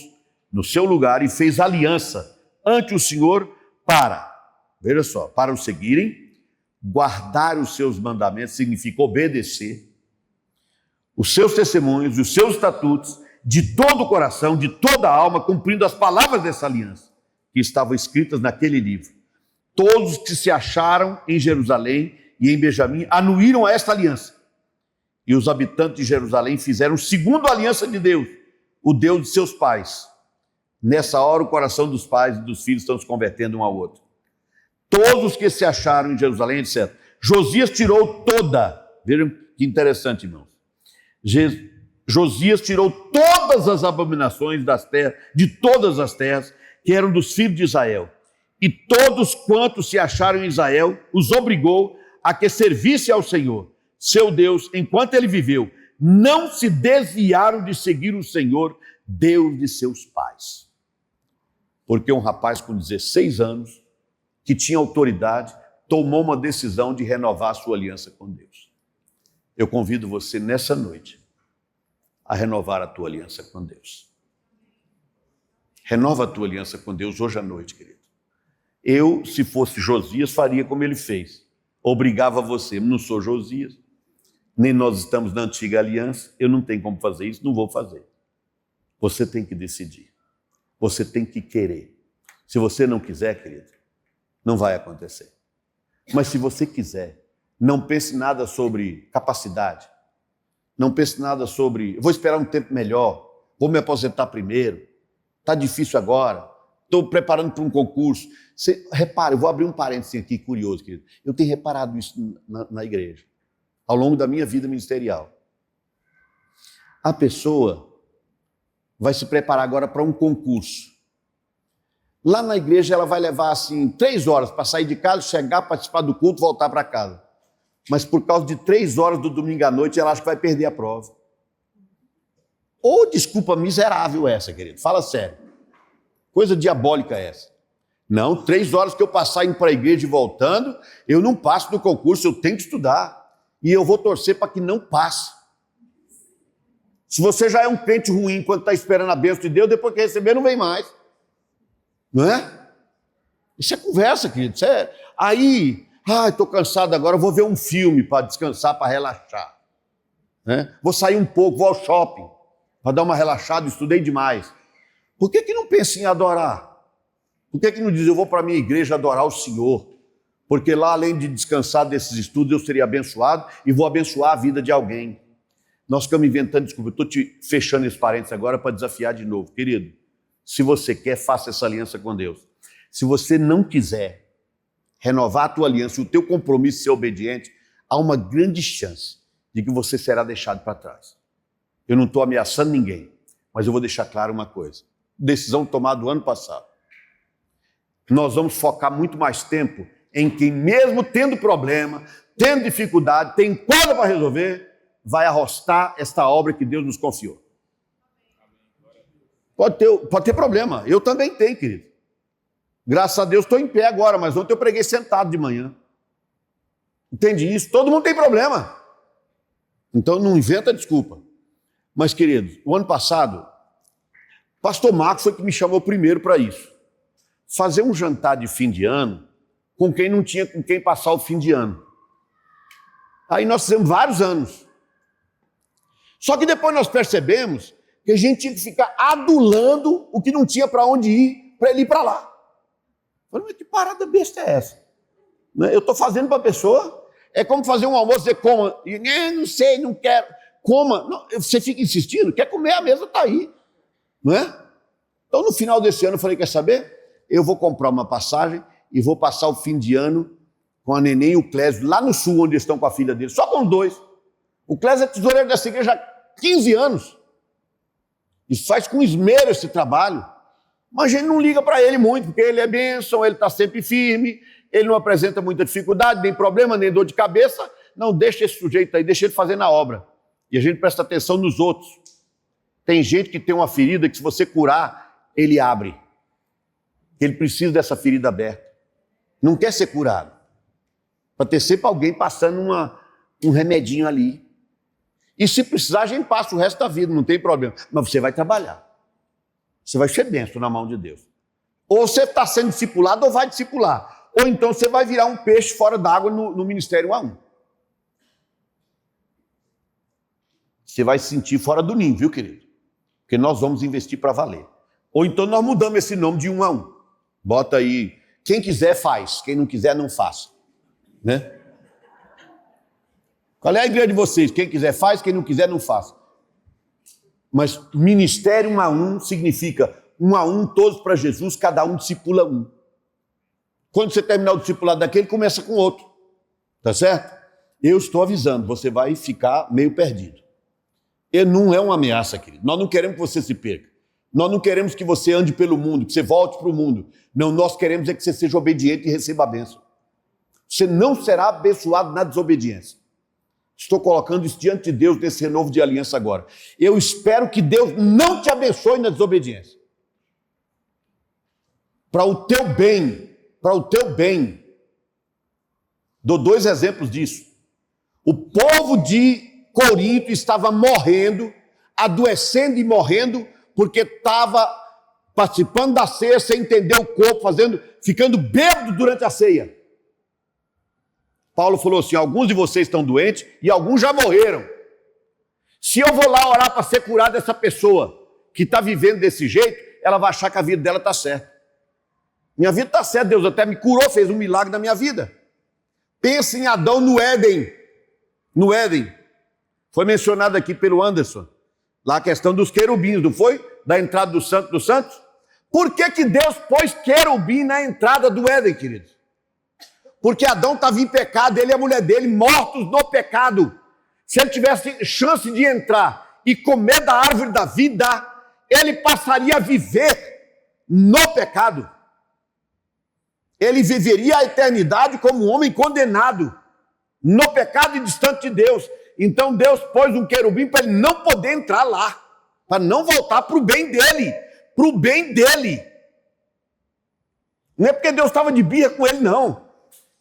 no seu lugar e fez aliança ante o Senhor veja só, para o seguirem, guardar os seus mandamentos, significa obedecer, os seus testemunhos, os seus estatutos, de todo o coração, de toda a alma, cumprindo as palavras dessa aliança, que estavam escritas naquele livro. Todos que se acharam em Jerusalém e em Benjamim anuíram a esta aliança. E os habitantes de Jerusalém fizeram segundo a aliança de Deus, o Deus de seus pais. Nessa hora o coração dos pais e dos filhos estão se convertendo um ao outro. Todos que se acharam em Jerusalém, etc. Josias tirou vejam que interessante, irmãos. Josias tirou todas as abominações das terras, de todas as terras que eram dos filhos de Israel. E todos quantos se acharam em Israel, os obrigou a que servisse ao Senhor, seu Deus, enquanto ele viveu. Não se desviaram de seguir o Senhor, Deus de seus pais. Porque um rapaz com 16 anos, que tinha autoridade, tomou uma decisão de renovar a sua aliança com Deus. Eu convido você nessa noite a renovar a tua aliança com Deus. Renova a tua aliança com Deus hoje à noite, querido. Eu, se fosse Josias, faria como ele fez. Obrigava você. Não sou Josias, nem nós estamos na antiga aliança, eu não tenho como fazer isso, não vou fazer. Você tem que decidir. Você tem que querer. Se você não quiser, querido, não vai acontecer. Mas se você quiser, não pense nada sobre capacidade. Não pense nada sobre, vou esperar um tempo melhor, vou me aposentar primeiro, está difícil agora, estou preparando para um concurso. Repare, eu vou abrir um parênteses aqui curioso, querido. Eu tenho reparado isso na igreja, ao longo da minha vida ministerial. A pessoa vai se preparar agora para um concurso. Lá na igreja ela vai levar assim 3 horas para sair de casa, chegar, participar do culto, voltar para casa. Mas por causa de 3 horas do domingo à noite, ela acha que vai perder a prova. Ou desculpa miserável essa, querido. Fala sério. Coisa diabólica essa. Não, 3 horas que eu passar indo para a igreja e voltando, eu não passo no concurso, eu tenho que estudar. E eu vou torcer para que não passe. Se você já é um crente ruim enquanto está esperando a bênção de Deus, depois que receber não vem mais. Não é? Isso é conversa, querido. Isso é... Aí, estou cansado agora, vou ver um filme para descansar, para relaxar. Né? Vou sair um pouco, vou ao shopping, para dar uma relaxada, estudei demais. Por que não pensa em adorar? Por que não diz, eu vou para a minha igreja adorar o Senhor? Porque lá, além de descansar desses estudos, eu seria abençoado e vou abençoar a vida de alguém. Nós ficamos inventando, desculpa, eu estou te fechando esse parênteses agora para desafiar de novo. Querido, se você quer, faça essa aliança com Deus. Se você não quiser renovar a tua aliança, o teu compromisso de ser obediente, há uma grande chance de que você será deixado para trás. Eu não estou ameaçando ninguém, mas eu vou deixar claro uma coisa. Decisão tomada do ano passado. Nós vamos focar muito mais tempo em quem, mesmo tendo problema, tendo dificuldade, tem coisa para resolver, vai arrostar esta obra que Deus nos confiou. Pode ter problema, eu também tenho, querido. Graças a Deus estou em pé agora, mas ontem eu preguei sentado de manhã. Entende isso? Todo mundo tem problema. Então não inventa desculpa. Mas, queridos, o ano passado, pastor Marcos foi que me chamou primeiro para isso. Fazer um jantar de fim de ano com quem não tinha com quem passar o fim de ano. Aí nós fizemos vários anos. Só que depois nós percebemos que a gente tinha que ficar adulando o que não tinha para onde ir, para ele ir para lá. Eu falei, mas que parada besta é essa? Eu estou fazendo para a pessoa, é como fazer um almoço, você coma, e não sei, não quero, coma. Não, você fica insistindo, quer comer, a mesa está aí. Não é? Então, no final desse ano, eu falei, quer saber? Eu vou comprar uma passagem e vou passar o fim de ano com a Neném e o Clésio, lá no sul, onde estão com a filha dele, só com os dois. O Clésio é tesoureiro dessa igreja há 15 anos. E faz com esmero esse trabalho. Mas a gente não liga para ele muito, porque ele é bênção, ele está sempre firme, ele não apresenta muita dificuldade, nem problema, nem dor de cabeça. Não, deixa esse sujeito aí, deixa ele fazer na obra. E a gente presta atenção nos outros. Tem gente que tem uma ferida que se você curar, ele abre. Ele precisa dessa ferida aberta. Não quer ser curado. Para ter sempre alguém passando um remedinho ali. E se precisar, a gente passa o resto da vida, não tem problema. Mas você vai trabalhar. Você vai ser benção na mão de Deus. Ou você está sendo discipulado ou vai discipular. Ou então você vai virar um peixe fora d'água no ministério 1 a 1. Você vai se sentir fora do ninho, viu, querido? Porque nós vamos investir para valer. Ou então nós mudamos esse nome de 1 a 1. Bota aí, quem quiser faz, quem não quiser não faça. Né? Qual é a igreja de vocês? Quem quiser faz, quem não quiser não faça. Mas ministério 1 a 1 significa 1 a 1, todos para Jesus, cada um discipula um. Quando você terminar o discipulado daquele, começa com outro. Tá certo? Eu estou avisando, você vai ficar meio perdido. E não é uma ameaça, querido. Nós não queremos que você se perca. Nós não queremos que você ande pelo mundo, que você volte para o mundo. Não, nós queremos é que você seja obediente e receba a bênção. Você não será abençoado na desobediência. Estou colocando isso diante de Deus nesse renovo de aliança agora. Eu espero que Deus não te abençoe na desobediência. Para o teu bem, para o teu bem. Dou 2 exemplos disso. O povo de Corinto estava morrendo, adoecendo e morrendo, porque estava participando da ceia sem entender o corpo, ficando bêbado durante a ceia. Paulo falou assim, alguns de vocês estão doentes e alguns já morreram. Se eu vou lá orar para ser curado essa pessoa que está vivendo desse jeito, ela vai achar que a vida dela está certa. Minha vida está certa, Deus até me curou, fez um milagre na minha vida. Pense em Adão no Éden. No Éden. Foi mencionado aqui pelo Anderson. Lá a questão dos querubins, não foi? Da entrada do Santo dos Santos. Por que Deus pôs querubim na entrada do Éden, queridos? Porque Adão estava em pecado, ele e a mulher dele mortos no pecado. Se ele tivesse chance de entrar e comer da árvore da vida, ele passaria a viver no pecado. Ele viveria a eternidade como um homem condenado, no pecado e distante de Deus. Então Deus pôs um querubim para ele não poder entrar lá, para não voltar para o bem dele, para o bem dele. Não é porque Deus estava de birra com ele, não.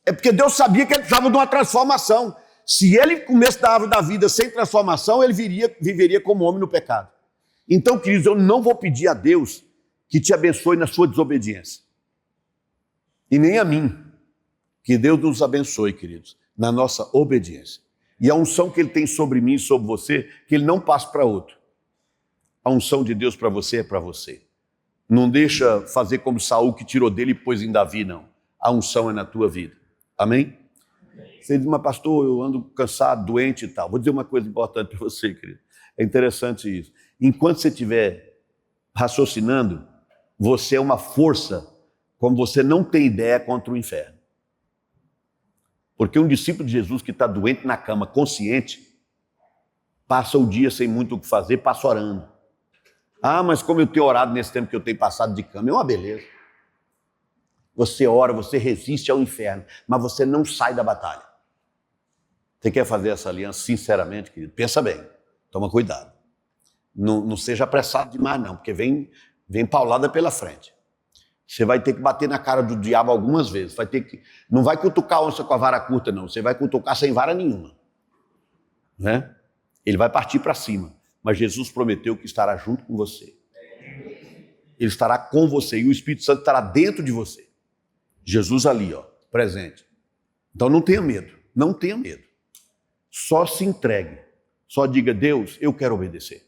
É porque Deus sabia que ele precisava de uma transformação. Se ele comesse da árvore da vida sem transformação, ele viveria como homem no pecado. Então, queridos, eu não vou pedir a Deus que te abençoe na sua desobediência. E nem a mim. Que Deus nos abençoe, queridos, na nossa obediência. E a unção que Ele tem sobre mim e sobre você, que Ele não passe para outro. A unção de Deus para você é para você. Não deixa fazer como Saul, que tirou dele e pôs em Davi, não. A unção é na tua vida. Amém? Você diz, mas pastor, eu ando cansado, doente e tal. Vou dizer uma coisa importante para você, querido. É interessante isso. Enquanto você estiver raciocinando, você é uma força, como você não tem ideia, contra o inferno. Porque um discípulo de Jesus que está doente na cama, consciente, passa o dia sem muito o que fazer, passa orando. Ah, mas como eu tenho orado nesse tempo que eu tenho passado de cama, é uma beleza. Você ora, você resiste ao inferno, mas você não sai da batalha. Você quer fazer essa aliança sinceramente, querido? Pensa bem, toma cuidado. Não seja apressado demais não, porque vem paulada pela frente. Você vai ter que bater na cara do diabo algumas vezes. Não vai cutucar a onça com a vara curta, não. Você vai cutucar sem vara nenhuma. Né? Ele vai partir para cima. mas Jesus prometeu que estará junto com você. Ele estará com você e o Espírito Santo estará dentro de você. Jesus ali, ó, presente. Então não tenha medo, não tenha medo. Só se entregue, só diga: Deus, eu quero obedecer.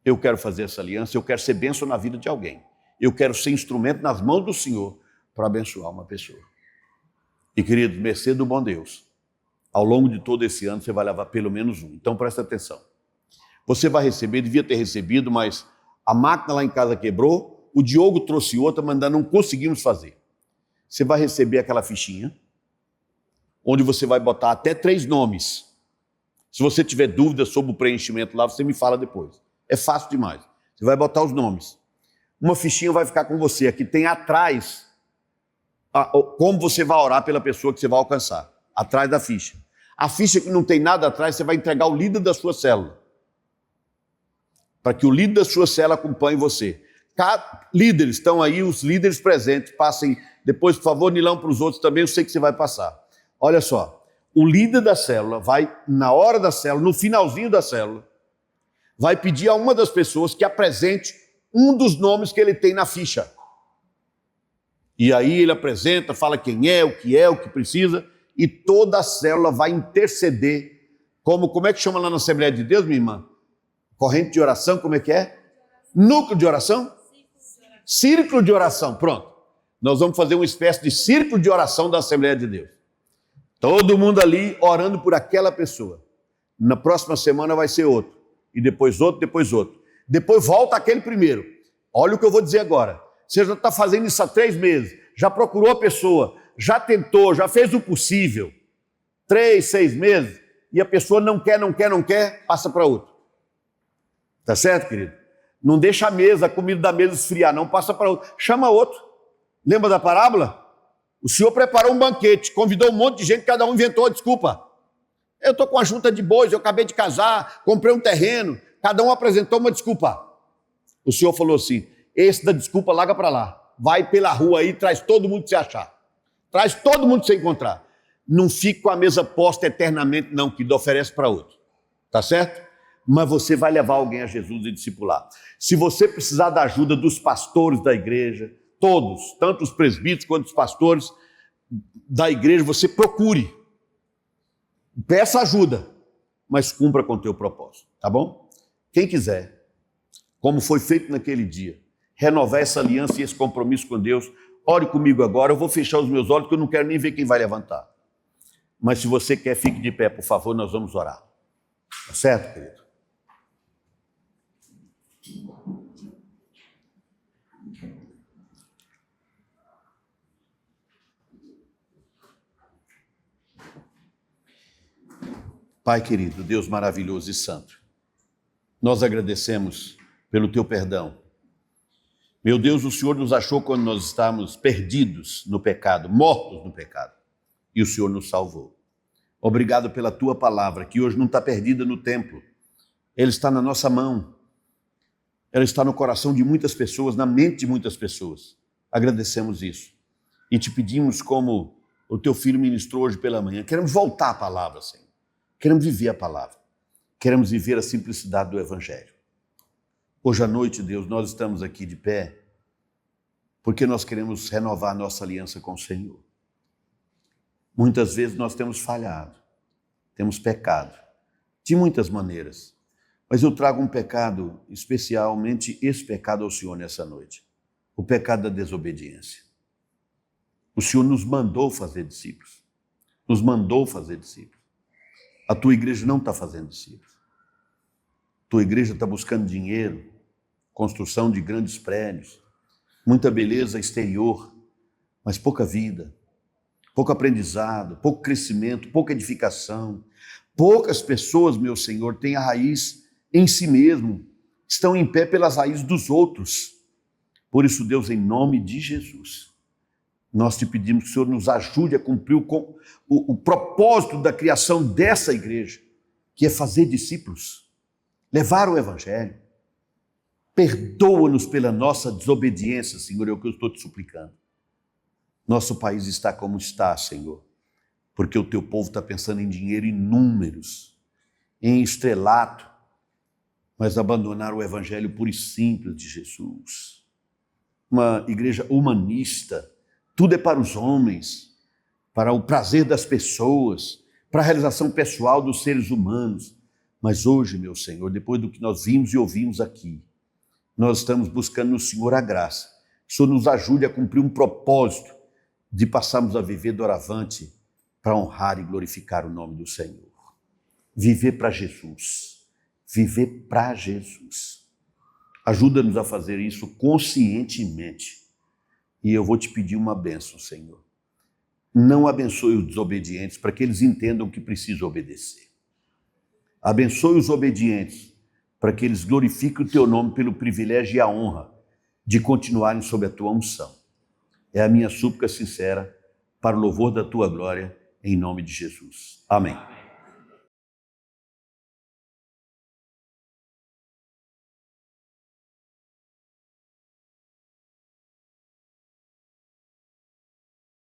Eu quero fazer essa aliança, eu quero ser bênção na vida de alguém. Eu quero ser instrumento nas mãos do Senhor para abençoar uma pessoa. E queridos, mercê do bom Deus, ao longo de todo esse ano você vai levar pelo menos um. Então presta atenção. Você vai receber, devia ter recebido, mas a máquina lá em casa quebrou, o Diogo trouxe outra, mas ainda não conseguimos fazer. Você vai receber aquela fichinha, onde você vai botar até 3 nomes. Se você tiver dúvidas sobre o preenchimento lá, você me fala depois. É fácil demais. Você vai botar os nomes. Uma fichinha vai ficar com você. Aqui tem atrás como você vai orar pela pessoa que você vai alcançar. Atrás da ficha. A ficha que não tem nada atrás, você vai entregar ao líder da sua célula. Para que o líder da sua célula acompanhe você. Líderes, estão aí os líderes presentes. Passem depois, por favor, Nilão, para os outros também. Eu sei que você vai passar. Olha só. O líder da célula vai, na hora da célula, no finalzinho da célula, vai pedir a uma das pessoas que apresente um dos nomes que ele tem na ficha. E aí ele apresenta, fala quem é, o que precisa, e toda a célula vai interceder. Como é que chama lá na Assembleia de Deus, minha irmã? Corrente de oração, como é que é? Núcleo de oração? Círculo de oração, pronto. Nós vamos fazer uma espécie de círculo de oração da Assembleia de Deus. Todo mundo ali orando por aquela pessoa. Na próxima semana vai ser outro. E depois outro, depois outro. Depois volta aquele primeiro. Olha o que eu vou dizer agora. Você já está fazendo isso há 3 meses. Já procurou a pessoa. Já tentou, já fez o possível. 3, 6 meses. E a pessoa não quer, passa para outro. Tá certo, querido? Não deixa a comida da mesa esfriar, não, passa para outro. Chama outro. Lembra da parábola? O Senhor preparou um banquete, convidou um monte de gente, cada um inventou a desculpa. Eu estou com a junta de bois, eu acabei de casar, comprei um terreno, cada um apresentou uma desculpa. O Senhor falou assim: esse da desculpa larga para lá. Vai pela rua aí, traz todo mundo que você achar. Traz todo mundo que você encontrar. Não fique com a mesa posta eternamente, não, que oferece para outro. Tá certo? Mas você vai levar alguém a Jesus e discipular. Se você precisar da ajuda dos pastores da igreja, todos, tanto os presbíteros quanto os pastores da igreja, você procure. Peça ajuda, mas cumpra com o teu propósito, tá bom? Quem quiser, como foi feito naquele dia, renovar essa aliança e esse compromisso com Deus, ore comigo agora. Eu vou fechar os meus olhos, porque eu não quero nem ver quem vai levantar. Mas se você quer, fique de pé, por favor, nós vamos orar. Tá certo, querido? Pai querido, Deus maravilhoso e santo, nós agradecemos pelo teu perdão. Meu Deus, o Senhor nos achou quando nós estávamos perdidos no pecado, mortos no pecado, e o Senhor nos salvou. Obrigado pela tua palavra, que hoje não está perdida no templo, ela está na nossa mão, ela está no coração de muitas pessoas, na mente de muitas pessoas. Agradecemos isso e te pedimos, como o teu filho ministrou hoje pela manhã, queremos voltar à palavra, Senhor. Queremos viver a palavra. Queremos viver a simplicidade do Evangelho. Hoje à noite, Deus, nós estamos aqui de pé porque nós queremos renovar a nossa aliança com o Senhor. Muitas vezes nós temos falhado, temos pecado, de muitas maneiras. Mas eu trago um pecado, especialmente esse pecado ao Senhor nessa noite. O pecado da desobediência. O Senhor nos mandou fazer discípulos. Nos mandou fazer discípulos. A tua igreja não está fazendo discípulos. A tua igreja está buscando dinheiro, construção de grandes prédios, muita beleza exterior, mas pouca vida, pouco aprendizado, pouco crescimento, pouca edificação. Poucas pessoas, meu Senhor, têm a raiz em si mesmo, estão em pé pelas raízes dos outros. Por isso, Deus, em nome de Jesus, nós te pedimos que o Senhor nos ajude a cumprir o propósito da criação dessa igreja, que é fazer discípulos, levar o Evangelho. Perdoa-nos pela nossa desobediência, Senhor, é o que eu estou te suplicando. Nosso país está como está, Senhor, porque o teu povo está pensando em dinheiro, em números, em estrelato, mas abandonaram o evangelho puro e simples de Jesus. Uma igreja humanista, tudo é para os homens, para o prazer das pessoas, para a realização pessoal dos seres humanos. Mas hoje, meu Senhor, depois do que nós vimos e ouvimos aqui, nós estamos buscando no Senhor a graça. Que o Senhor nos ajude a cumprir um propósito de passarmos a viver doravante para honrar e glorificar o nome do Senhor. Viver para Jesus. Viver para Jesus. Ajuda-nos a fazer isso conscientemente. E eu vou te pedir uma bênção, Senhor. Não abençoe os desobedientes para que eles entendam que precisam obedecer. Abençoe os obedientes para que eles glorifiquem o teu nome pelo privilégio e a honra de continuarem sob a tua unção. É a minha súplica sincera para o louvor da tua glória, em nome de Jesus. Amém.